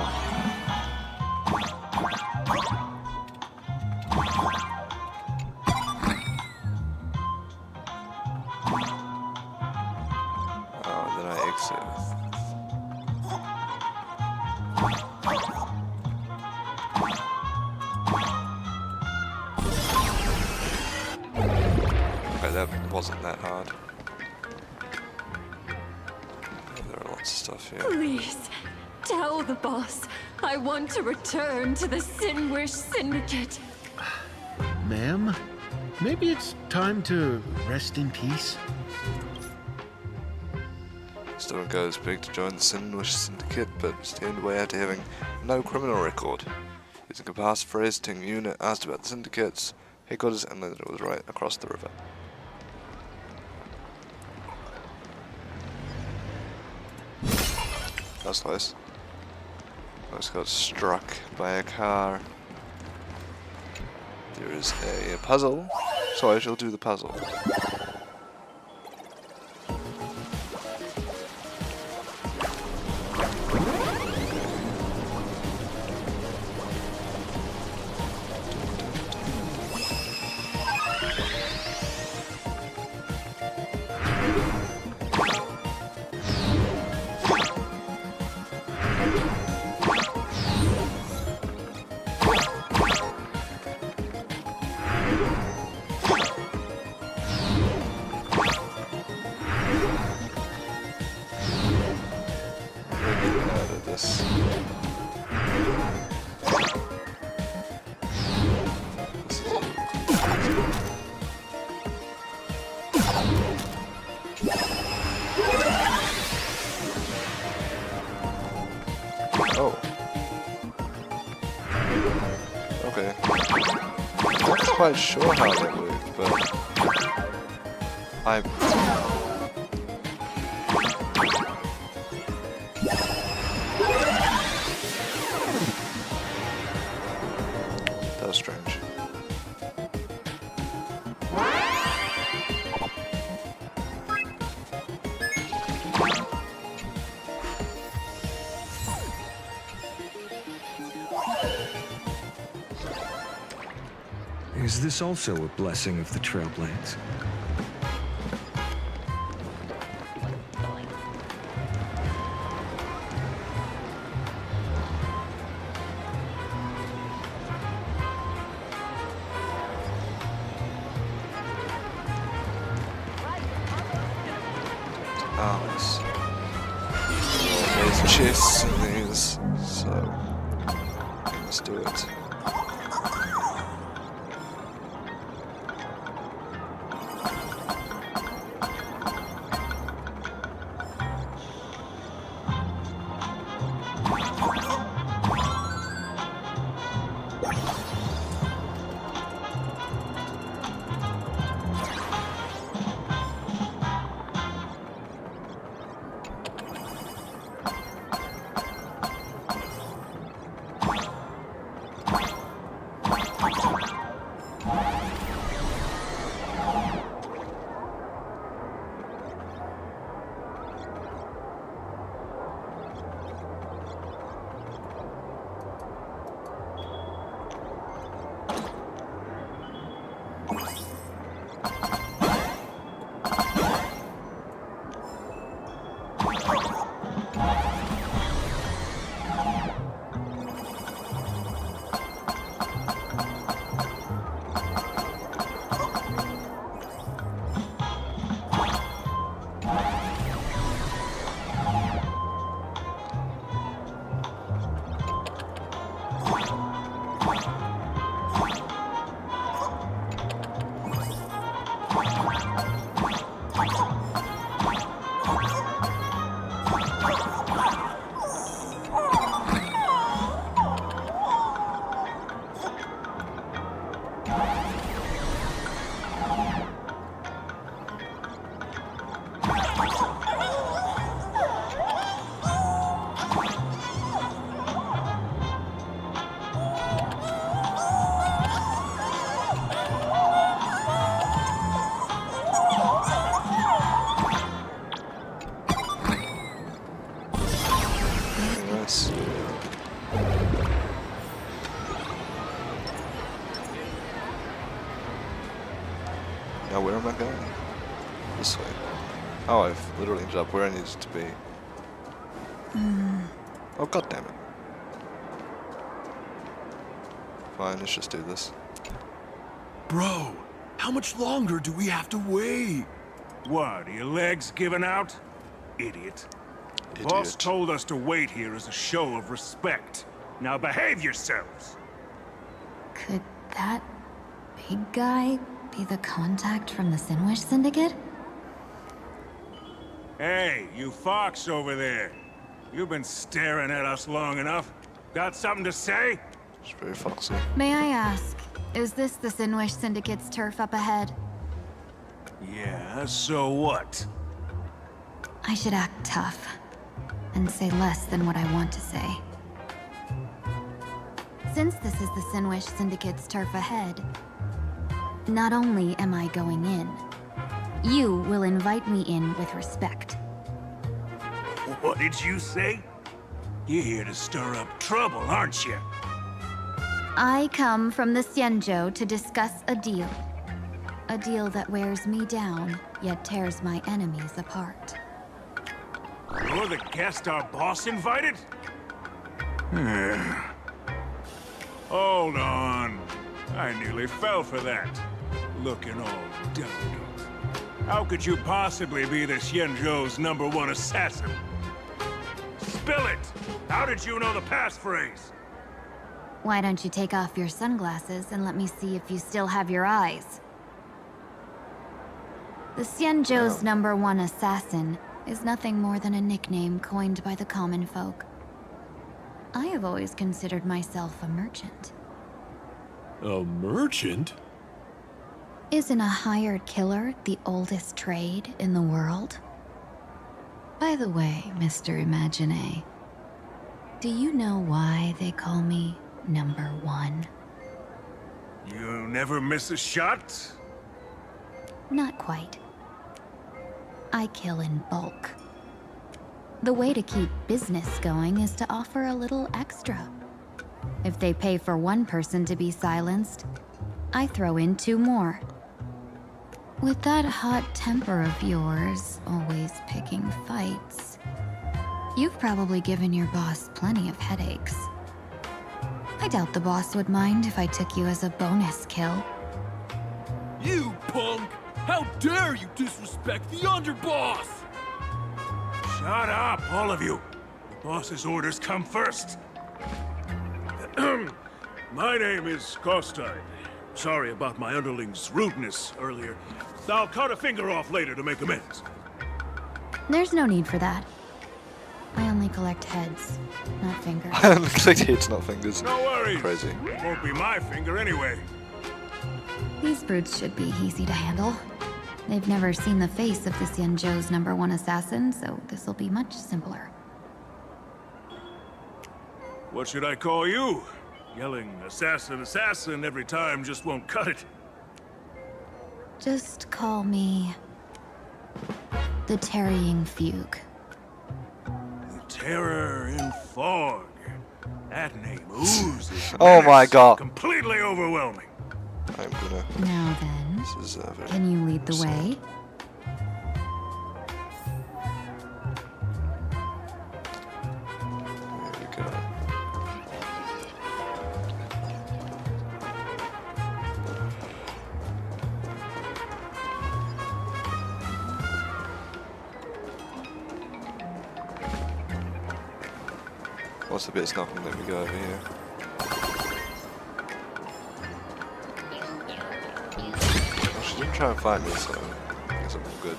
Oh, then I exit. Okay, that wasn't that hard. There are lots of stuff here. Please, tell the boss I want to return to the Sinwish Syndicate. Ma'am, maybe it's time to rest in peace. Still don't go as big to join the Sinwish Syndicate, but stand away after having no criminal record. Using a passphrase, Ting Unit asked about the syndicates, headquarters, and that it was right across the river. That's close. I just got struck by a car. There is a puzzle, so I shall do the puzzle. Oh. Okay. I'm not quite sure how that worked, but that was strange. Is this also a blessing of the Trailblades? Arms. There's chests in these, so let's do it. Nice. Now where am I going? This way. Oh, I've literally ended up where I needed to be. Oh, god damn it. Fine, let's just do this. Bro, how much longer do we have to wait? What, are your legs giving out? Idiot. The boss told us to wait here as a show of respect. Now behave yourselves! Could that big guy be the contact from the Sinwish Syndicate? Hey, you fox over there. You've been staring at us long enough. Got something to say? It's very foxy. May I ask, is this the Sinwish Syndicate's turf up ahead? Yeah, so what? I should act tough and say less than what I want to say. Since this is the Sinwish Syndicate's turf ahead, not only am I going in, you will invite me in with respect. What did you say? You're here to stir up trouble, aren't you? I come from the Xianzhou to discuss a deal. A deal that wears me down, yet tears my enemies apart. You're the guest our boss invited? Hold on. I nearly fell for that. Looking all delicate. How could you possibly be the Xianzhou's #1 assassin? Spill it! How did you know the passphrase? Why don't you take off your sunglasses and let me see if you still have your eyes? The Xianzhou's #1 assassin is nothing more than a nickname coined by the common folk. I have always considered myself a merchant. A merchant? Isn't a hired killer the oldest trade in the world? By the way, Mr. Imagine, do you know why they call me #1? You never miss a shot? Not quite. I kill in bulk. The way to keep business going is to offer a little extra. If they pay for one person to be silenced, I throw in 2 more. With that hot temper of yours, always picking fights, you've probably given your boss plenty of headaches. I doubt the boss would mind if I took you as a bonus kill. You punk! How dare you disrespect the underboss! Shut up, all of you! The boss's orders come first. My name is Kostai. Sorry about my underling's rudeness earlier. I'll cut a finger off later to make amends. There's no need for that. I only collect heads, not fingers. I only collect heads, not fingers. No worries. Crazy. Won't be my finger anyway. These brutes should be easy to handle. They've never seen the face of the Xianzhou's #1 assassin, so this'll be much simpler. What should I call you? Yelling assassin, assassin every time just won't cut it. Just call me the Tarrying Fugue. The Terror in Fog. That name oozes. Oh my god. Completely overwhelming. I'm gonna. Now then, This is very can you lead the way? There we go. What's the bit it's not gonna let me go over here? Well, she didn't try and find me, so I guess I'm all good.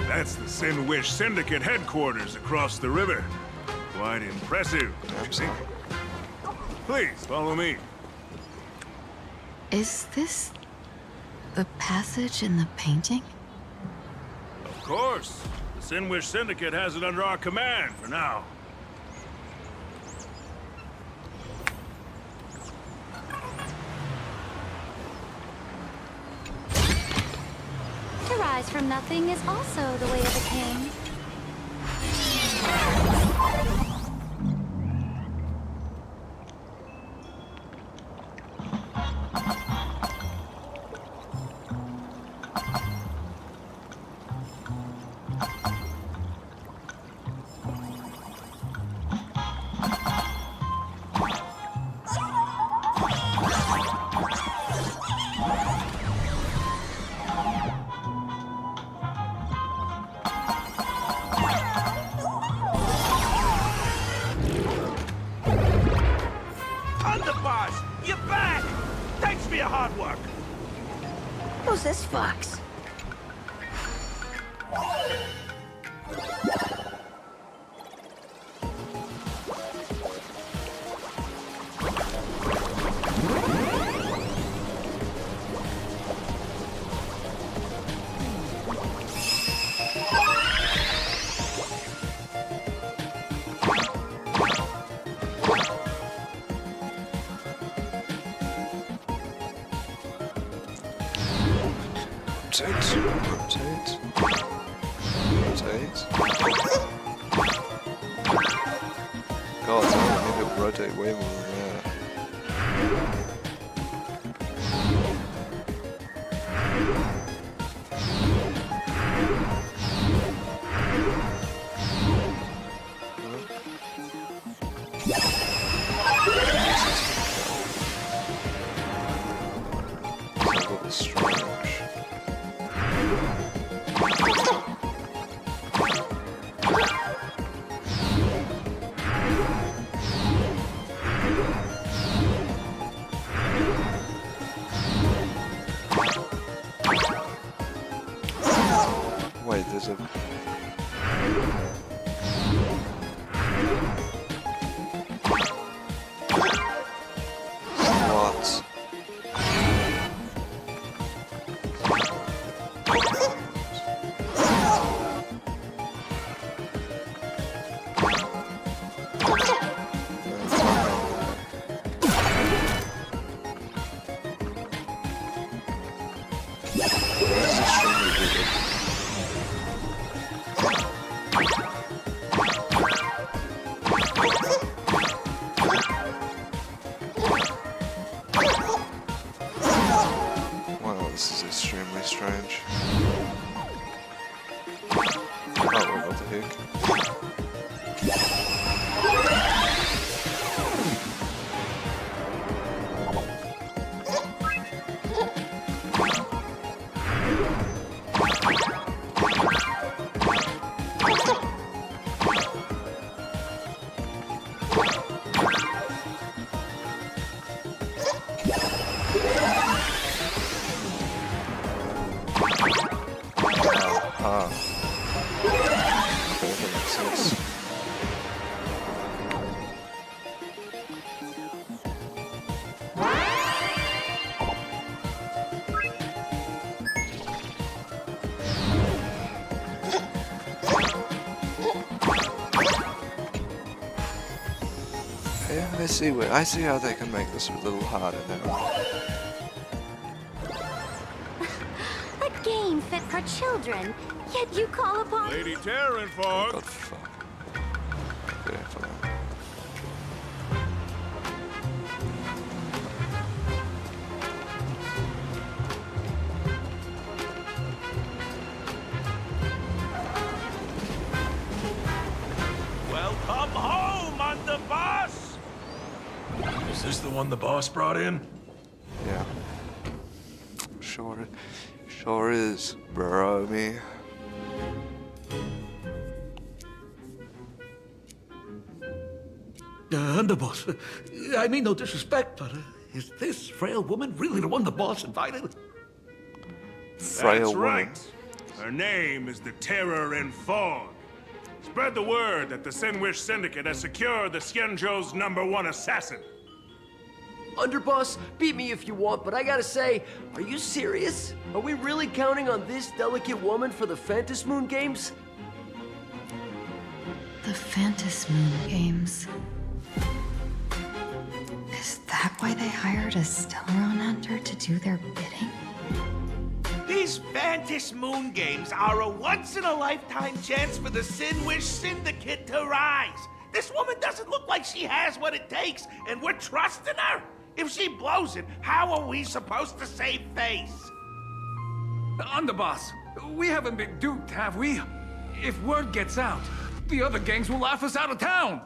That's the Sinwish Syndicate headquarters across the river. Quite impressive, don't you think? Please, follow me. Is this the passage in the painting? Of course. The Sinwish Syndicate has it under our command for now. To rise from nothing is also the way of a king. Underboss, you're back! Thanks for your hard work. Who's this fox? Rotate. God, I need to rotate way more than that. It's a little strange. Wait, there's a... What? Wow, this is extremely strange. Oh, wait, what the heck? Yeah, I see how they can make this a little harder now. A game fit for children, yet you call upon... Lady Terranfog! God, fuck. Okay, fine. Welcome home, Underboss! Is this the one the boss brought in? Yeah. Sure is, bro, me. Underboss, I mean no disrespect, but is this frail woman really the one the boss invited? Frail That's woman. right. Her name is the Terror in Fog. Spread the word that the Sinwish Syndicate has secured the Xianzhou's #1 assassin. Underboss, beat me if you want, but I gotta say, are you serious? Are we really counting on this delicate woman for the Phantasmoon Moon Games? The Phantasmoon Moon Games. Is that why they hired a Stellaron hunter to do their bidding? These Vantis Moon Games are a once-in-a-lifetime chance for the Sinwish Syndicate to rise. This woman doesn't look like she has what it takes, and we're trusting her. If she blows it, how are we supposed to save face? Underboss, we haven't been duped, have we? If word gets out, the other gangs will laugh us out of town.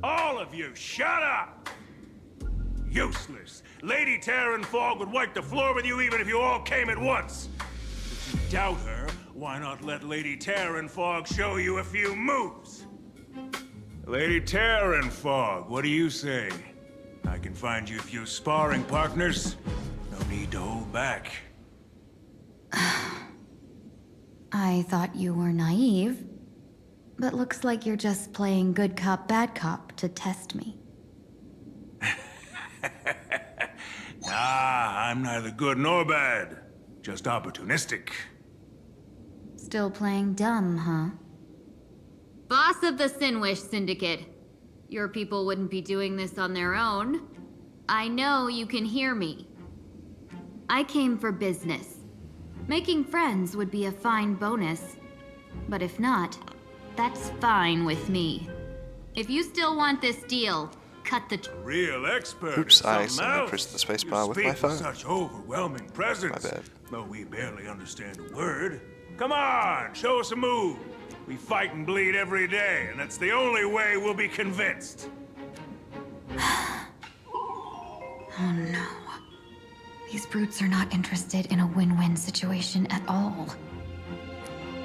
All of you, shut up! Useless. Lady Terran Fog would wipe the floor with you even if you all came at once. If you doubt her, why not let Lady Terran Fog show you a few moves? Lady Terran Fog, what do you say? I can find you a few sparring partners. No need to hold back. I thought you were naive, but looks like you're just playing good cop, bad cop to test me. Nah, I'm neither good nor bad. Just opportunistic. Still playing dumb, huh? Boss of the Sinwish Syndicate. Your people wouldn't be doing this on their own. I know you can hear me. I came for business. Making friends would be a fine bonus. But if not, that's fine with me. If you still want this deal, cut the... Real expert. Oops, I something accidentally else. pressed the space You bar with speak my phone. Such overwhelming presence. My bad. Though we barely understand a word. Come on, show us a move. We fight and bleed every day, and that's the only way we'll be convinced. Oh no. These brutes are not interested in a win-win situation at all.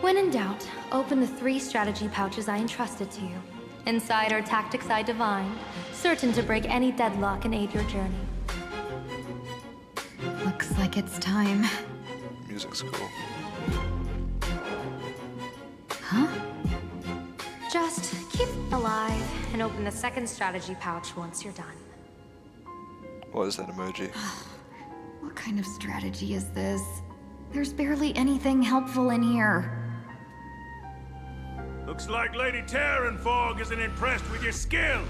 When in doubt, open the 3 strategy pouches I entrusted to you. Inside are tactics I divine, certain to break any deadlock and aid your journey. Looks like it's time. Music's cool. Huh? Just keep alive and open the 2nd strategy pouch once you're done. What is that emoji? What kind of strategy is this? There's barely anything helpful in here. Looks like Lady Terran Fog isn't impressed with your skills.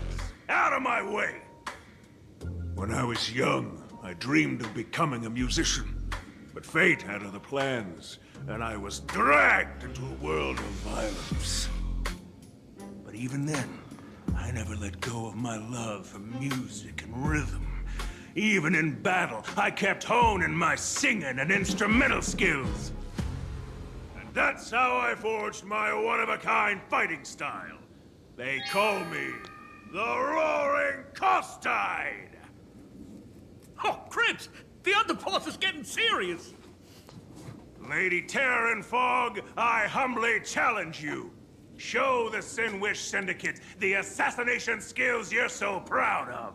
Out of my way! When I was young, I dreamed of becoming a musician. But fate had other plans, and I was dragged into a world of violence. But even then, I never let go of my love for music and rhythm. Even in battle, I kept honing my singing and instrumental skills. And that's how I forged my one-of-a-kind fighting style. They call me the Roaring Costide! Oh, Cribs! The underboss is getting serious! Lady Terran Fog, I humbly challenge you. Show the Sinwish Syndicate the assassination skills you're so proud of.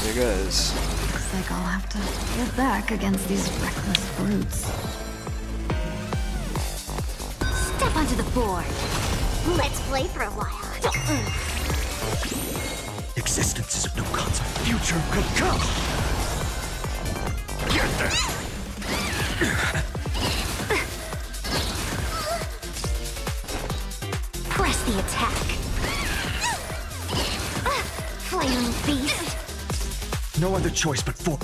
There goes. Looks like I'll have to get back against these reckless brutes. Step onto the board. Let's play for a while. Existence is of no concept. Future could come. Get there. Press the attack. Flaming beast. No other choice but for...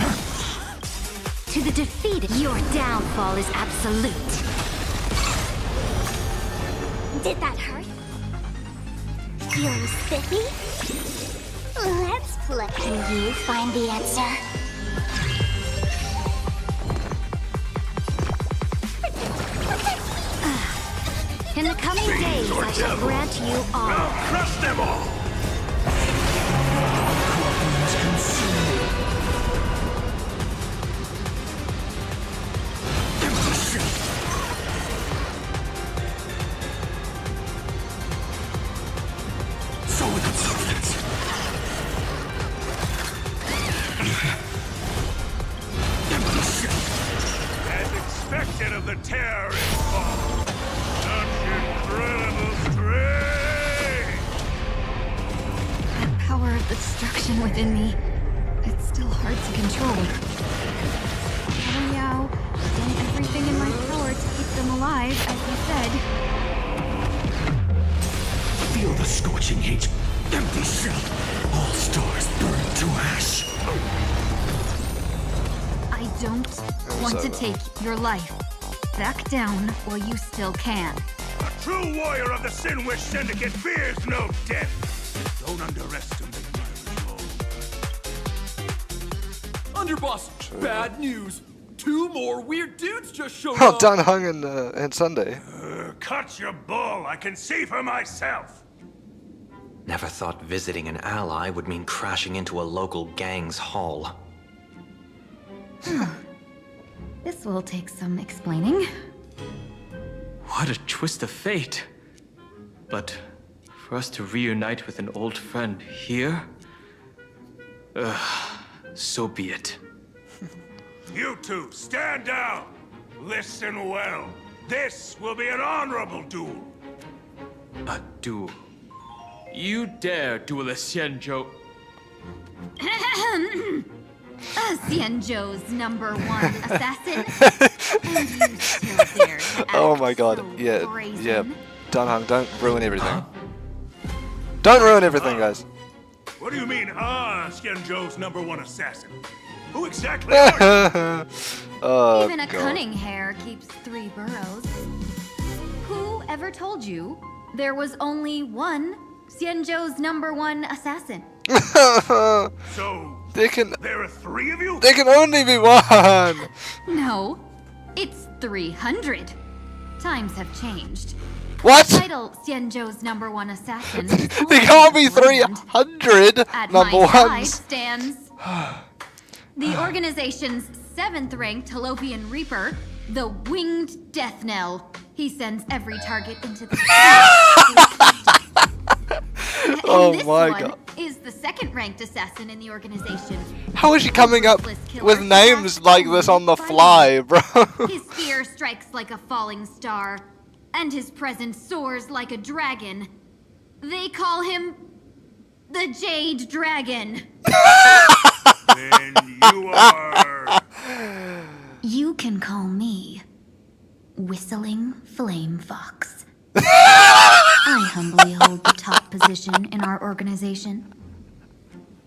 To the defeated, your downfall is absolute. Did that hurt? Feeling spiffy? Let's play. Can you find the answer? In the coming days, I shall grant you all. I'll crush them all! Solid substance. As expected of the terrorist fall. Such incredible strength! That power of destruction within me, it's still hard to control. Meow, done everything in my power to keep them alive, as you said. Feel the scorching heat. Empty shell. All stars burn to ash. don't want to over. take your life. Back down while you still can. A true warrior of the Sinwish Syndicate fears no death. Don't underestimate my resolve. Underboss, bad news. 2 more weird dudes just showed Oh, up. Dan Hung and Sunday. Cut your bull. I can see for myself. Never thought visiting an ally would mean crashing into a local gang's hall. This will take some explaining. What a twist of fate. But for us to reunite with an old friend here? So be it. You two, stand down. Listen well. This will be an honorable duel. A duel. You dare duel a Xianzhou? Xianzhou's #1 assassin. And you still dare to Oh act my god. so Yeah. brazen? Yeah. Dan Hung, don't ruin everything. Don't ruin everything, guys. What do you mean, Xianzhou's #1 assassin? Who exactly are you? Oh, Even a God. cunning hare keeps 3 burrows. Who ever told you there was only one Xianzhou's #1 assassin? So, They can. there are 3 of you? They can only be one. No, it's 300. Times have changed. What? The title Xianzhou's #1 assassin. They can't be 300 At number my side ones. stands the organization's 7th ranked Halopian Reaper, the Winged Death Knell. He sends every target into the Oh this my one god. is the 2nd ranked assassin in the organization. How is she coming up with names like this on the fly, bro? His spear strikes like a falling star, and his presence soars like a dragon. They call him the Jade Dragon. Then you are... You can call me Whistling Flame Fox. I humbly hold the top position in our organization,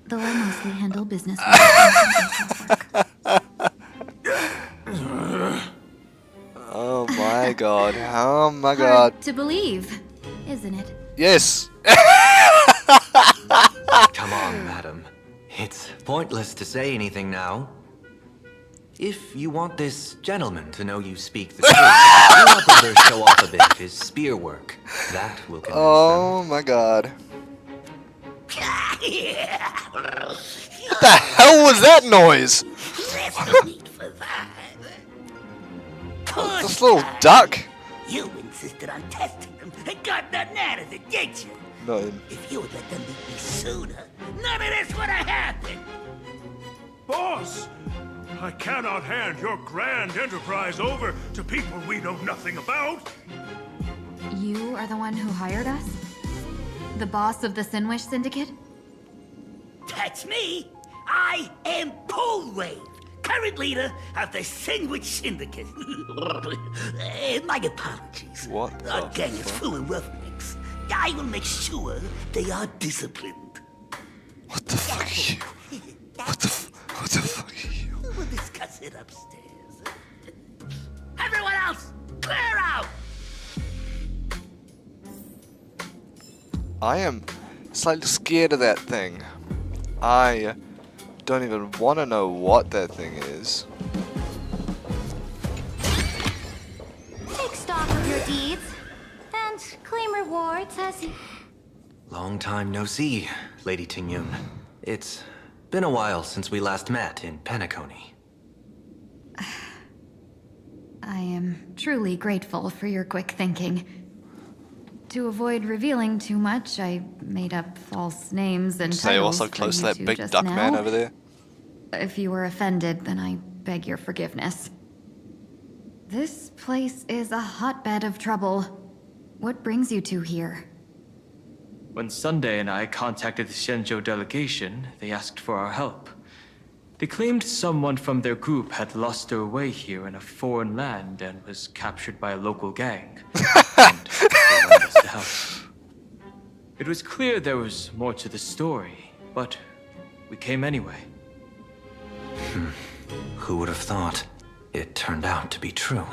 though I mostly handle business work. Oh my god. Oh my god. Hard to believe, isn't it? Yes. Come on, madam. It's pointless to say anything now. If you want this gentleman to know you speak the truth, you help brother show off a bit of his spear work. That will convince Oh my god. What the hell was that noise? This little duck. You insisted on testing them and got nothing out of it, did you? Nothing. If you had let them meet me sooner, none of this would have happened. Boss! I cannot hand your grand enterprise over to people we know nothing about. You are the one who hired us? The boss of the Sinwish Syndicate? That's me. I am Polwave, current leader of the Sinwish Syndicate. My apologies. What Our gang is full of roughnecks. I will make sure they are disciplined. What the fuck are you? What the fuck are you? We'll discuss it upstairs. Everyone else, clear out! I am slightly scared of that thing. I don't even want to know what that thing is. Take stock of your deeds and claim rewards as you... Long time no see, Lady Tingyun. It's been a while since we last met in Penacony. I am truly grateful for your quick thinking. To avoid revealing too much, I made up false names and Stay titles also for close to you that two big just duck now. man over there. If you were offended, then I beg your forgiveness. This place is a hotbed of trouble. What brings you two here? When Sunday and I contacted the Xianzhou delegation, they asked for our help. They claimed someone from their group had lost their way here in a foreign land and was captured by a local gang. And they wanted us to help. It was clear there was more to the story, but we came anyway. Who would have thought? It turned out to be true.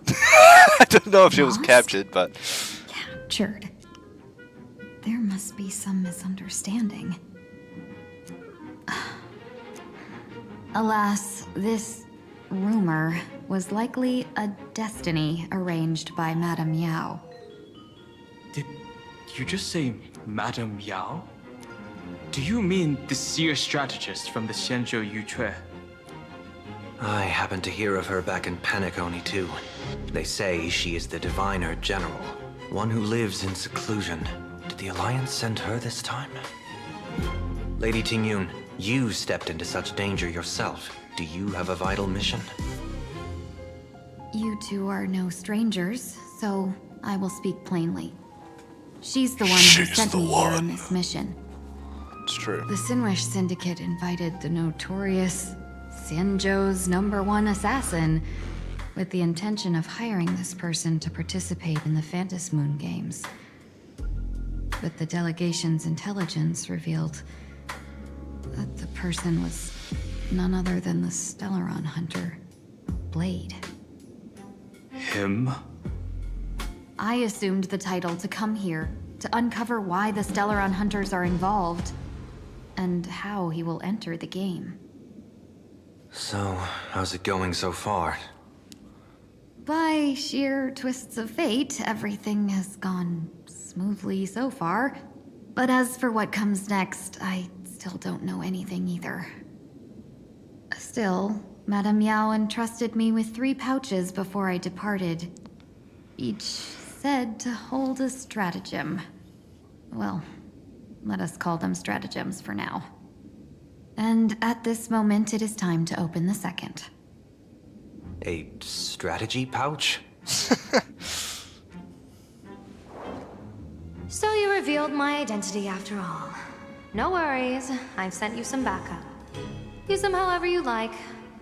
I don't know if she was Lost? captured, but... Captured. There must be some misunderstanding. Alas, this rumor was likely a destiny arranged by Madame Yao. Did you just say Madame Yao? Do you mean the seer strategist from the Xianzhou Yutue? I happened to hear of her back in Penacony too. They say she is the diviner general, one who lives in seclusion. Did the Alliance send her this time? Lady Tingyun, you stepped into such danger yourself. Do you have a vital mission? You two are no strangers, so I will speak plainly. She's the one who sent me here on this mission. It's true. The Sinwish Syndicate invited the notorious Xianzhou's #1 assassin with the intention of hiring this person to participate in the Phantom Moon Games. But the delegation's intelligence revealed that the person was none other than the Stellaron hunter, Blade. Him? I assumed the title to come here to uncover why the Stellaron hunters are involved and how he will enter the game. So, how's it going so far? By sheer twists of fate, everything has gone smoothly so far. But as for what comes next, I still don't know anything either. Still, Madame Yao entrusted me with 3 pouches before I departed. Each said to hold a stratagem. Well, let us call them stratagems for now. And at this moment, it is time to open the second. A strategy pouch? So you revealed my identity after all. No worries, I've sent you some backup. Use them however you like.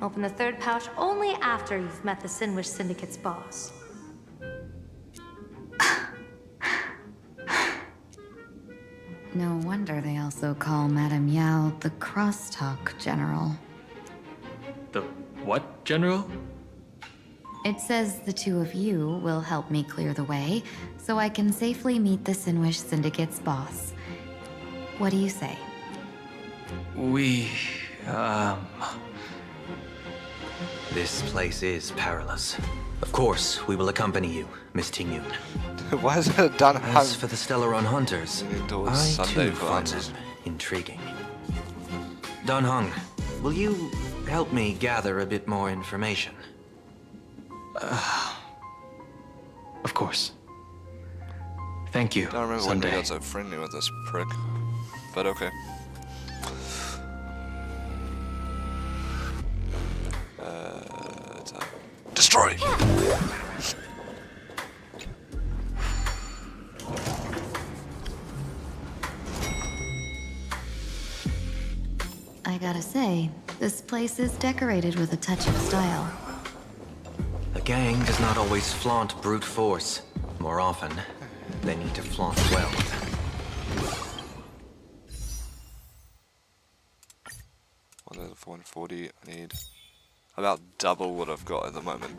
Open the 3rd pouch only after you've met the Sinwish Syndicate's boss. No wonder they also call Madame Yao the Crosstalk General. The what, General? It says the 2 of you will help me clear the way, so I can safely meet the Sinwish Syndicate's boss. What do you say? This place is perilous. Of course, we will accompany you, Miss Tingyun. Why is it done? As for the Stellaron hunters, I Sunday too find them intriguing. Dan Heng, will you help me gather a bit more information? Of course. Thank you, I don't remember Sunday. when we got so friendly with this prick. But okay. Destroy! I gotta say, this place is decorated with a touch of style. A gang does not always flaunt brute force. More often, they need to flaunt wealth. What is it, 440? I need about double what I've got at the moment.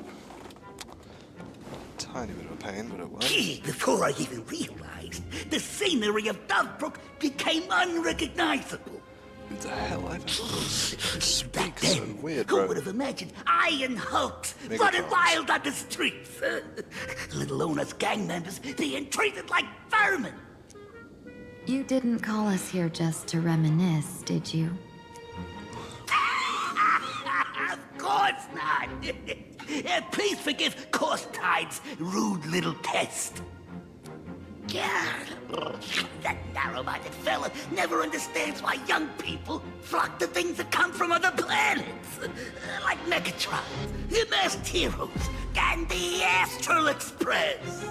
Tiny bit of a pain, but it works. Gee, before I even realized, the scenery of Dovebrook became unrecognizable. Who the hell ever speaks so weird, Who bro? would have imagined Iron Hulks Megatron. running wild on the streets? Let alone us gang members being treated like vermin. You didn't call us here just to reminisce, did you? Of course not. Please forgive Korstein's rude little test. God, that narrow-minded fella never understands why young people flock to things that come from other planets. Like Megatron, the Masked Heroes, and the Astral Express.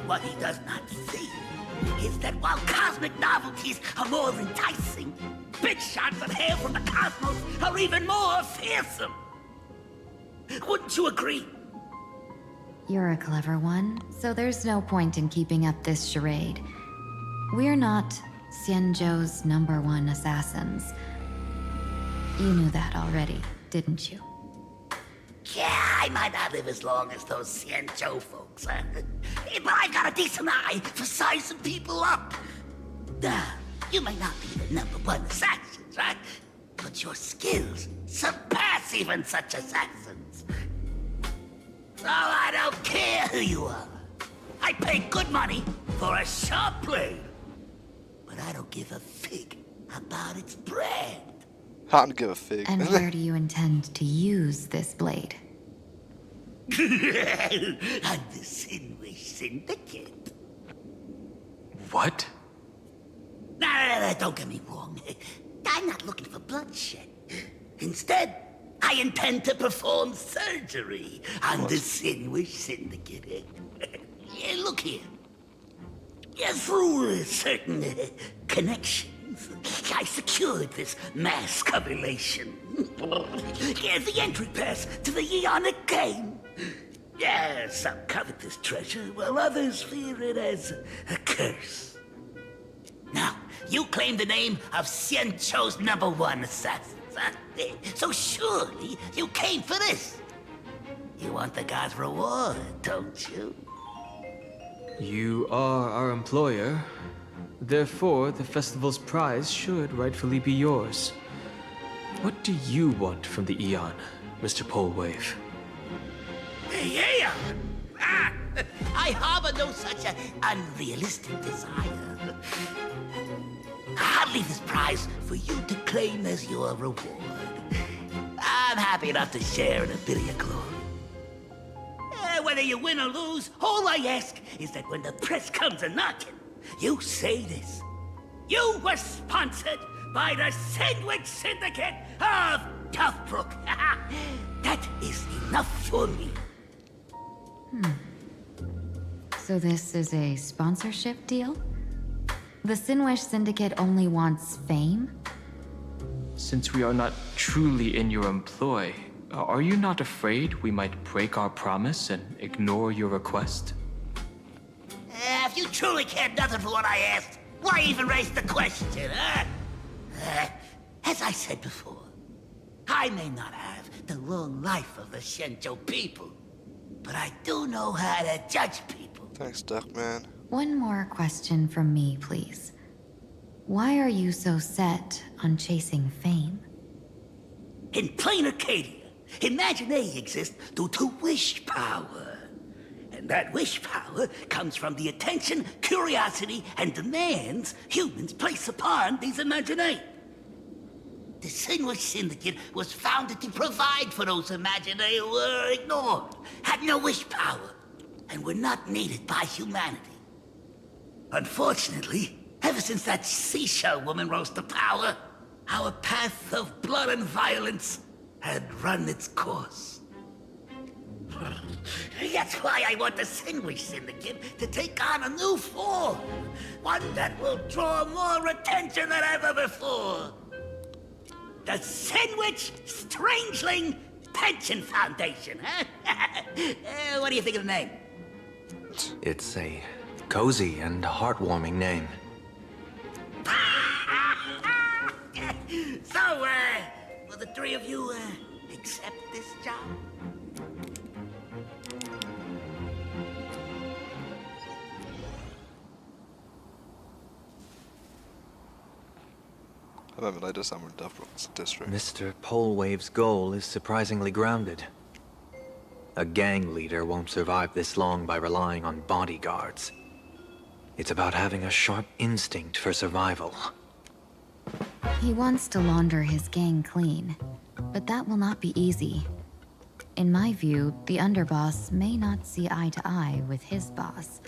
What he does not see is that while cosmic novelties are more enticing, big shots that hail from the cosmos are even more fearsome. Wouldn't you agree? You're a clever one, so there's no point in keeping up this charade. We're not Xianzhou's #1 assassins. You knew that already. didn't you? Yeah, I might not live as long as those Xianzhou folks, huh? But I've got a decent eye for sizing people up. You may not be the #1 assassins, right? But your skills surpass even such assassins. So I don't care who you are. I pay good money for a sharp blade. But I don't give a fig about its brand. I don't give a fig. And where do you intend to use this blade? On the Sinwish Syndicate. What? No, don't get me wrong. I'm not looking for bloodshed. Instead, I intend to perform surgery on the Sinwish Syndicate. Look here. Through certain connections, I secured this mass copulation. The entry pass to the Eonic game. Some covet this treasure, while others fear it as a curse. Now, you claim the name of Xianzhou's #1 assassins, huh? So surely you came for this. You want the god's reward, don't you? You are our employer. Therefore, the festival's prize should rightfully be yours. What do you want from the Eon, Mr. Polewave? Eon? I harbor no such an unrealistic desire. I'll leave this prize for you to claim as your reward. I'm happy enough to share in a bit of your glory. Whether you win or lose, all I ask is that when the press comes a-knocking, you say this. You were sponsored by the Sandwich Syndicate of Toughbrook. That is enough for me. So this is a sponsorship deal? The Sinwish Syndicate only wants fame? Since we are not truly in your employ, are you not afraid we might break our promise and ignore your request? If you truly cared nothing for what I asked, why even raise the question, huh? As I said before, I may not have the long life of the Xianzhou people, but I do know how to judge people. Thanks, Duckman. One more question from me, please. Why are you so set on chasing fame? In plain Arcadia, Imagination exists due to wish power. And that wish power comes from the attention, curiosity, and demands humans place upon these imaginae. The Sinwish Syndicate was founded to provide for those imaginae who were ignored, had no wish power, and were not needed by humanity. Unfortunately, ever since that seashell woman rose to power, our path of blood and violence had run its course. That's why I want the Sinwish Syndicate to take on a new form. One that will draw more attention than ever before. The Sinwish Strangeling Pension Foundation, huh? What do you think of the name? It's a cozy and heartwarming name. So, will the three of you, accept this job? I just am Duffbrook's district. Mr. Polewave's goal is surprisingly grounded. A gang leader won't survive this long by relying on bodyguards. It's about having a sharp instinct for survival. He wants to launder his gang clean, but that will not be easy. In my view, the underboss may not see eye to eye with his boss.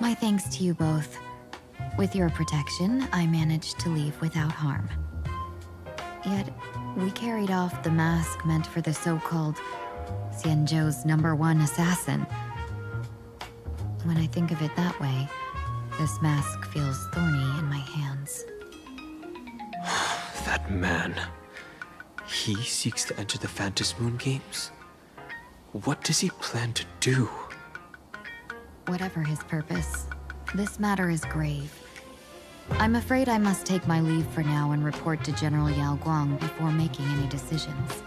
My thanks to you both. With your protection, I managed to leave without harm. Yet, we carried off the mask meant for the so-called Xianzhou's #1 assassin. When I think of it that way, this mask feels thorny in my hands. That man. He seeks to enter the Phantasmoon Games? What does he plan to do? Whatever his purpose, this matter is grave. I'm afraid I must take my leave for now and report to General Yao Guang before making any decisions.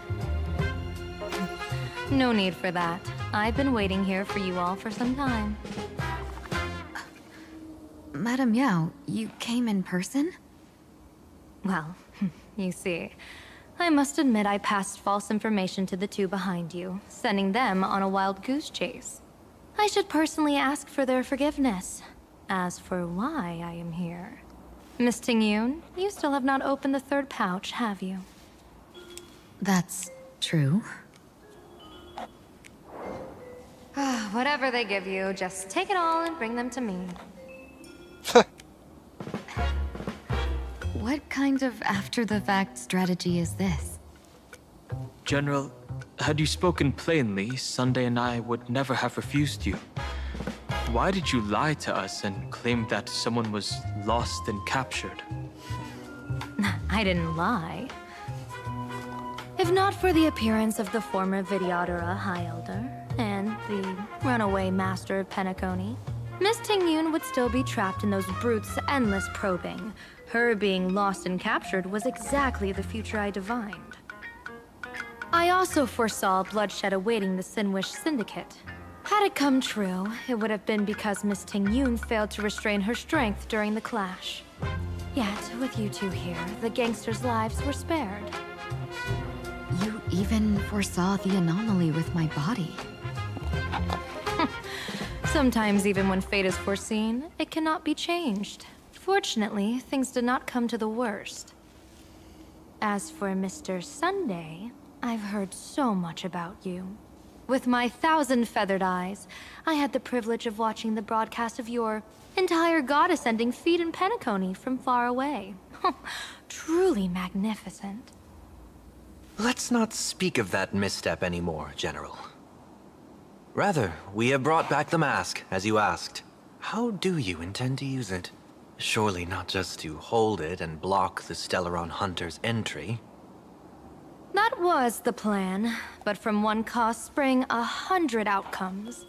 No need for that. I've been waiting here for you all for some time. Madam Yao, you came in person? Well, you see, I must admit I passed false information to the two behind you, sending them on a wild goose chase. I should personally ask for their forgiveness. As for why I am here... Miss Tingyun, you still have not opened the third pouch, have you? That's true. Whatever they give you, just take it all and bring them to me. What kind of after-the-fact strategy is this? General, had you spoken plainly, Sunday and I would never have refused you. Why did you lie to us and claim that someone was lost and captured? I didn't lie. If not for the appearance of the former Vidyadhara High Elder and the runaway Master of Penacony, Miss Tingyun would still be trapped in those brutes' endless probing. Her being lost and captured was exactly the future I divined. I also foresaw bloodshed awaiting the Sinwish Syndicate. Had it come true, it would have been because Miss Tingyun failed to restrain her strength during the clash. Yet, with you two here, the gangsters' lives were spared. You even foresaw the anomaly with my body. Sometimes even when fate is foreseen, it cannot be changed. Fortunately, things did not come to the worst. As for Mr. Sunday, I've heard so much about you. With my 1,000 feathered eyes, I had the privilege of watching the broadcast of your entire goddess-ending feat in Penacony from far away. Truly magnificent. Let's not speak of that misstep anymore, General. Rather, we have brought back the mask, as you asked. How do you intend to use it? Surely not just to hold it and block the Stellaron Hunter's entry. That was the plan, but from one cause sprang 100 outcomes.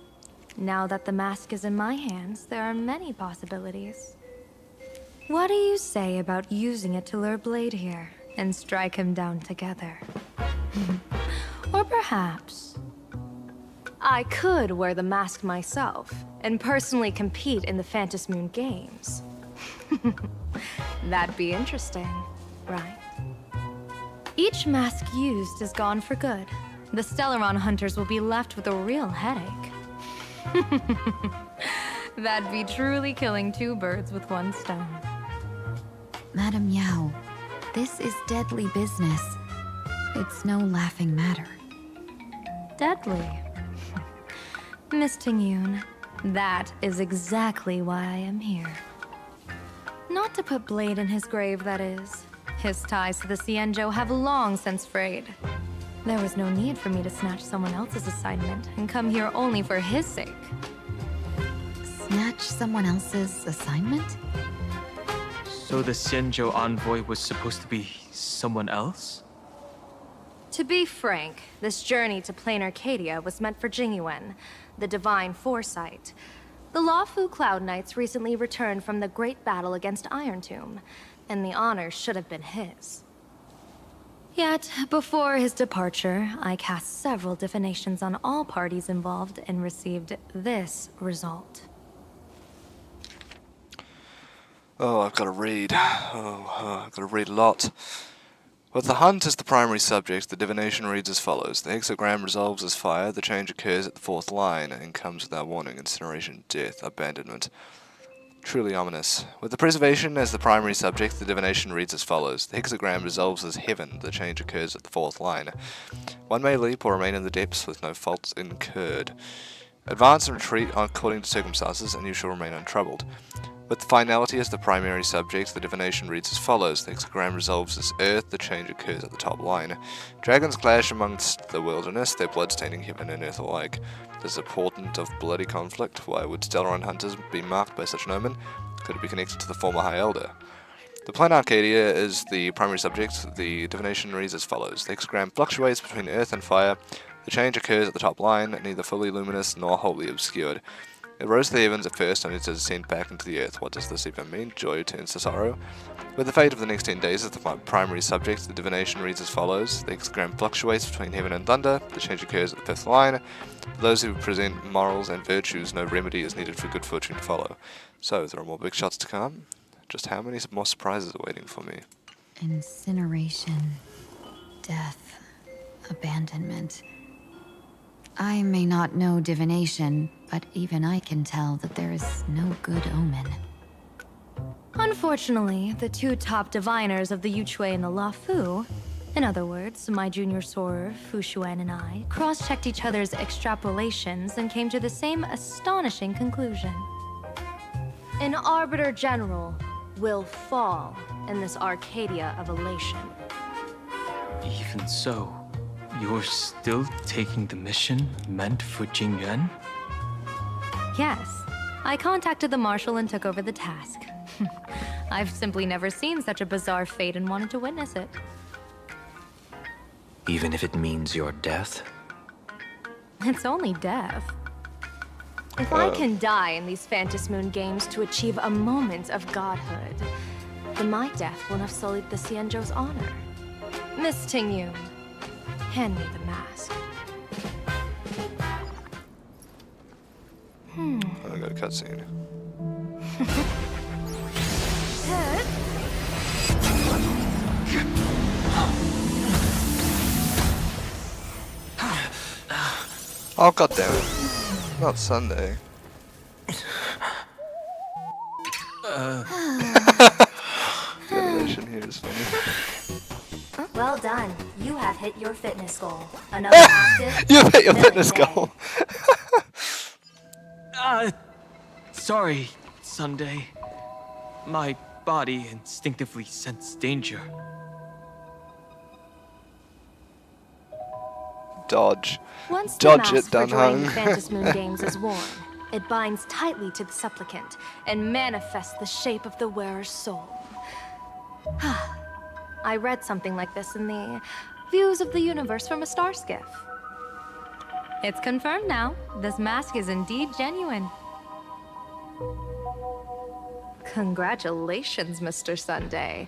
Now that the mask is in my hands, there are many possibilities. What do you say about using it to lure Blade here, and strike him down together? Or perhaps... I could wear the mask myself, and personally compete in the Phantom Moon Games. That'd be interesting, right? Each mask used is gone for good. The Stellaron hunters will be left with a real headache. That'd be truly killing two birds with one stone. Madam Yao, this is deadly business. It's no laughing matter. Deadly? Miss Tingyun, that is exactly why I am here. Not to put Blade in his grave, that is. His ties to the Xianzhou have long since frayed. There was no need for me to snatch someone else's assignment and come here only for his sake. Snatch someone else's assignment? So the Xianzhou envoy was supposed to be someone else? To be frank, this journey to Plain Arcadia was meant for Jingyuan, the divine foresight. The Lawfu Cloud Knights recently returned from the great battle against Iron Tomb, and the honor should have been his. Yet, before his departure, I cast several divinations on all parties involved and received this result. Oh, I've got to read. I've got to read a lot. With the hunt as the primary subject, the divination reads as follows. The hexagram resolves as fire, the change occurs at the fourth line, and comes without warning, incineration, death, abandonment. Truly ominous. With the preservation as the primary subject, the divination reads as follows. The hexagram resolves as heaven, the change occurs at the fourth line. One may leap or remain in the depths with no faults incurred. Advance and retreat according to circumstances, and you shall remain untroubled. With the finality as the primary subject, the divination reads as follows. The hexagram resolves as earth, the change occurs at the top line. Dragons clash amongst the wilderness, their blood staining heaven and earth alike. This is a portent of bloody conflict. Why would Stellaron hunters be marked by such an omen? Could it be connected to the former High Elder? The Plain Arcadia is the primary subject. The divination reads as follows. The hexagram fluctuates between earth and fire. The change occurs at the top line, neither fully luminous nor wholly obscured. It rose to the heavens at first, only to descend back into the earth. What does this even mean? Joy turns to sorrow. With the fate of the next 10 days as the primary subject, the divination reads as follows. The hexagram fluctuates between heaven and thunder. The change occurs at the fifth line. For those who present morals and virtues, no remedy is needed for good fortune to follow. So, there are more big shots to come. Just how many more surprises are waiting for me? Incineration, death, abandonment. I may not know divination, but even I can tell that there is no good omen. Unfortunately, the two top diviners of the Yuchui and the Luofu, in other words, my junior soror, Fu Xuan, and I, cross-checked each other's extrapolations and came to the same astonishing conclusion. An Arbiter General will fall in this Arcadia of elation. Even so, you're still taking the mission meant for Jingyuan? Yes, I contacted the Marshal and took over the task. I've simply never seen such a bizarre fate and wanted to witness it. Even if it means your death? It's only death. If I can die in these Phantasmoon games to achieve a moment of godhood, then my death won't have sullied the Xianzhou's honor. Miss Tingyun, hand me the mask. I got a cutscene. Oh, god damn it. Not Sunday. Animation here is funny. Well done. You have hit your fitness goal. Another active. You've hit your fitness goal. Sorry, Sunday. My body instinctively sensed danger. Dodge. Once the Dodge mask it, for joining the Dunhung. Phantasmoon games is worn, it binds tightly to the supplicant and manifests the shape of the wearer's soul. I read something like this in the Views of the Universe from a Star Skiff. It's confirmed now. This mask is indeed genuine. Congratulations, Mr. Sunday.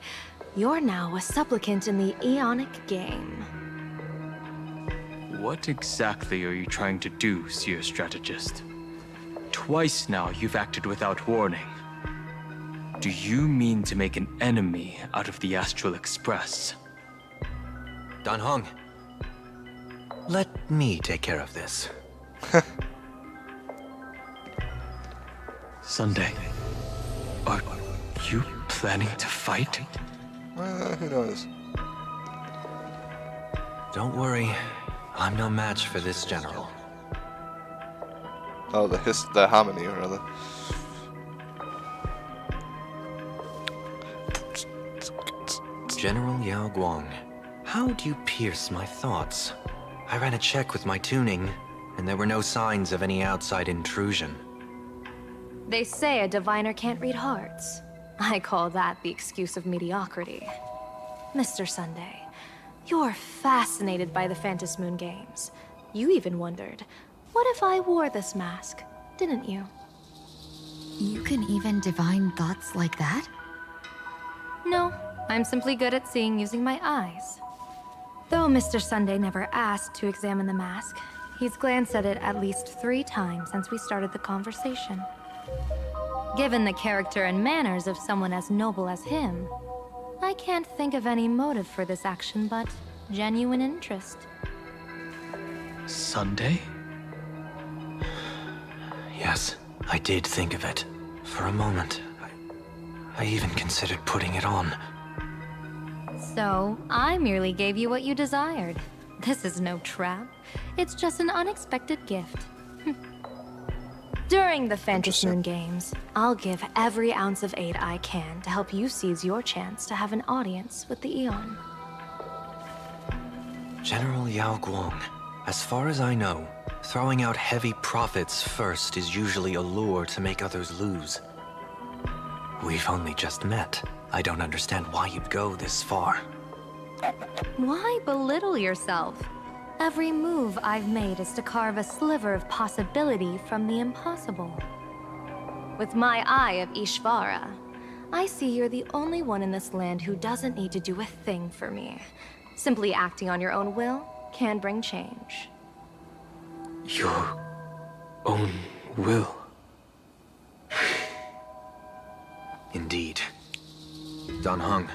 You're now a supplicant in the Eonic game. What exactly are you trying to do, Seer Strategist? Twice now you've acted without warning. Do you mean to make an enemy out of the Astral Express? Dan Hong, let me take care of this. Sunday, are you planning to fight? Who knows? Don't worry, I'm no match for this general. Oh, the harmony, rather. General Yao Guang, how do you pierce my thoughts? I ran a check with my tuning, and there were no signs of any outside intrusion. They say a diviner can't read hearts. I call that the excuse of mediocrity. Mr. Sunday, you're fascinated by the Phantasmoon games. You even wondered, what if I wore this mask, didn't you? You can even divine thoughts like that? No, I'm simply good at seeing using my eyes. Though Mr. Sunday never asked to examine the mask, he's glanced at it at least 3 times since we started the conversation. Given the character and manners of someone as noble as him, I can't think of any motive for this action but genuine interest. Sunday? Yes, I did think of it. For a moment, I even considered putting it on. So, I merely gave you what you desired. This is no trap. It's just an unexpected gift. During the Phantasmoon games, I'll give every ounce of aid I can to help you seize your chance to have an audience with the Eon. General Yao Guang, as far as I know, throwing out heavy profits first is usually a lure to make others lose. We've only just met. I don't understand why you'd go this far. Why belittle yourself? Every move I've made is to carve a sliver of possibility from the impossible. With my eye of Ishvara, I see you're the only one in this land who doesn't need to do a thing for me. Simply acting on your own will can bring change. Your own will. Indeed. Dan Heng,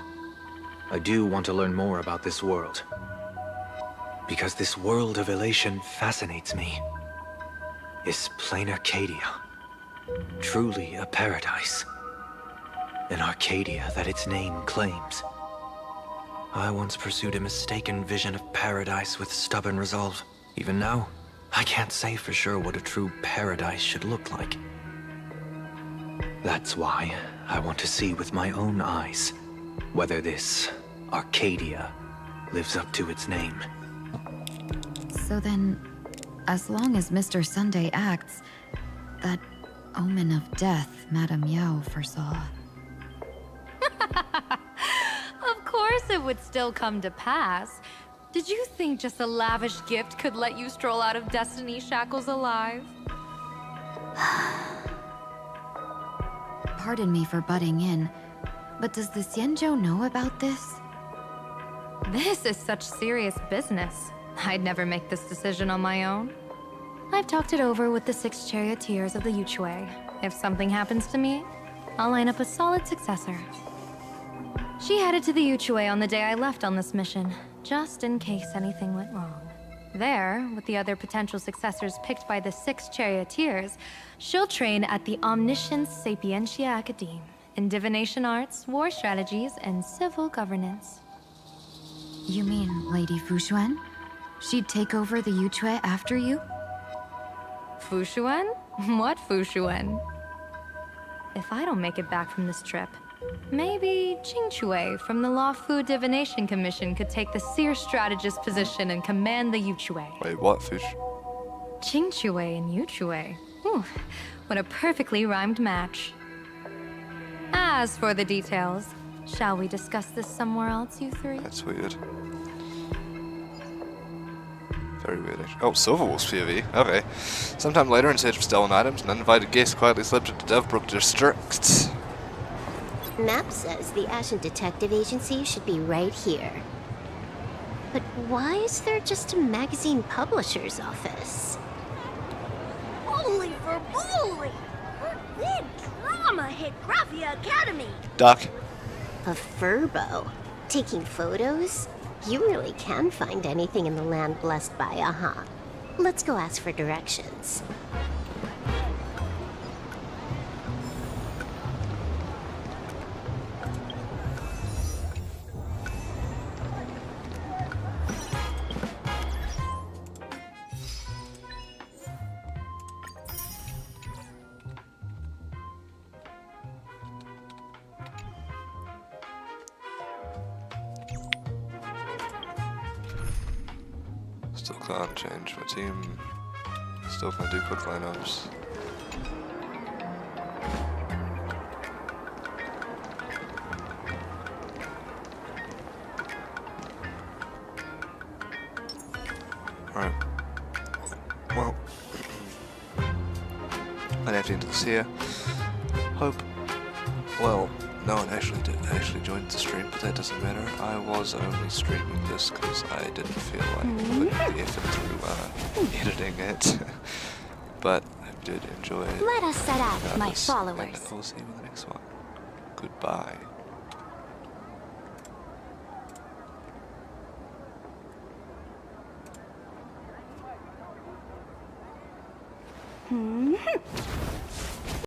I do want to learn more about this world. Because this world of elation fascinates me. Is plain Arcadia truly a paradise? An Arcadia that its name claims. I once pursued a mistaken vision of paradise with stubborn resolve. Even now, I can't say for sure what a true paradise should look like. That's why I want to see with my own eyes whether this Arcadia lives up to its name. So then, as long as Mr. Sunday acts, that omen of death Madame Yao foresaw. Of course it would still come to pass. Did you think just a lavish gift could let you stroll out of Destiny's shackles alive? Pardon me for butting in, but does the Xianzhou know about this? This is such serious business. I'd never make this decision on my own. I've talked it over with the 6 charioteers of the Yuchue. If something happens to me, I'll line up a solid successor. She headed to the Yuchue on the day I left on this mission, just in case anything went wrong. There, with the other potential successors picked by the 6 charioteers, she'll train at the Omniscience Sapientia Academe in divination arts, war strategies, and civil governance. You mean Lady Fushuan? She'd take over the Yuchue after you? Fushuan? What Fushuan? If I don't make it back from this trip, maybe Qingchue from the Law Fu Divination Commission could take the seer strategist position and command the Yuchue. Wait, what, Fush? Qingchue and Yuchue. Ooh, what a perfectly rhymed match. As for the details, shall we discuss this somewhere else, you three? That's weird. Very weird, actually. Oh, Silverwolf's POV. Okay. Sometime later, in search of stolen items, an uninvited guest quietly slipped into Devbrook District. Map says the Ashen Detective Agency should be right here. But why is there just a magazine publisher's office? Holy for bully! Her big drama hit Graphia Academy! Duck. A furbo? Taking photos? You really can find anything in the land blessed by Aha. Let's go ask for directions. Still can't change my team. Still can't do quick lineups. Alright. Well, I'd have to enter this here. Hope. Well, no one actually joined the stream, but that doesn't matter. I was only streaming this because I didn't feel like putting the effort through editing it. But I did enjoy it. Let us set out, my regardless, followers. and I will see you in the next one. Goodbye.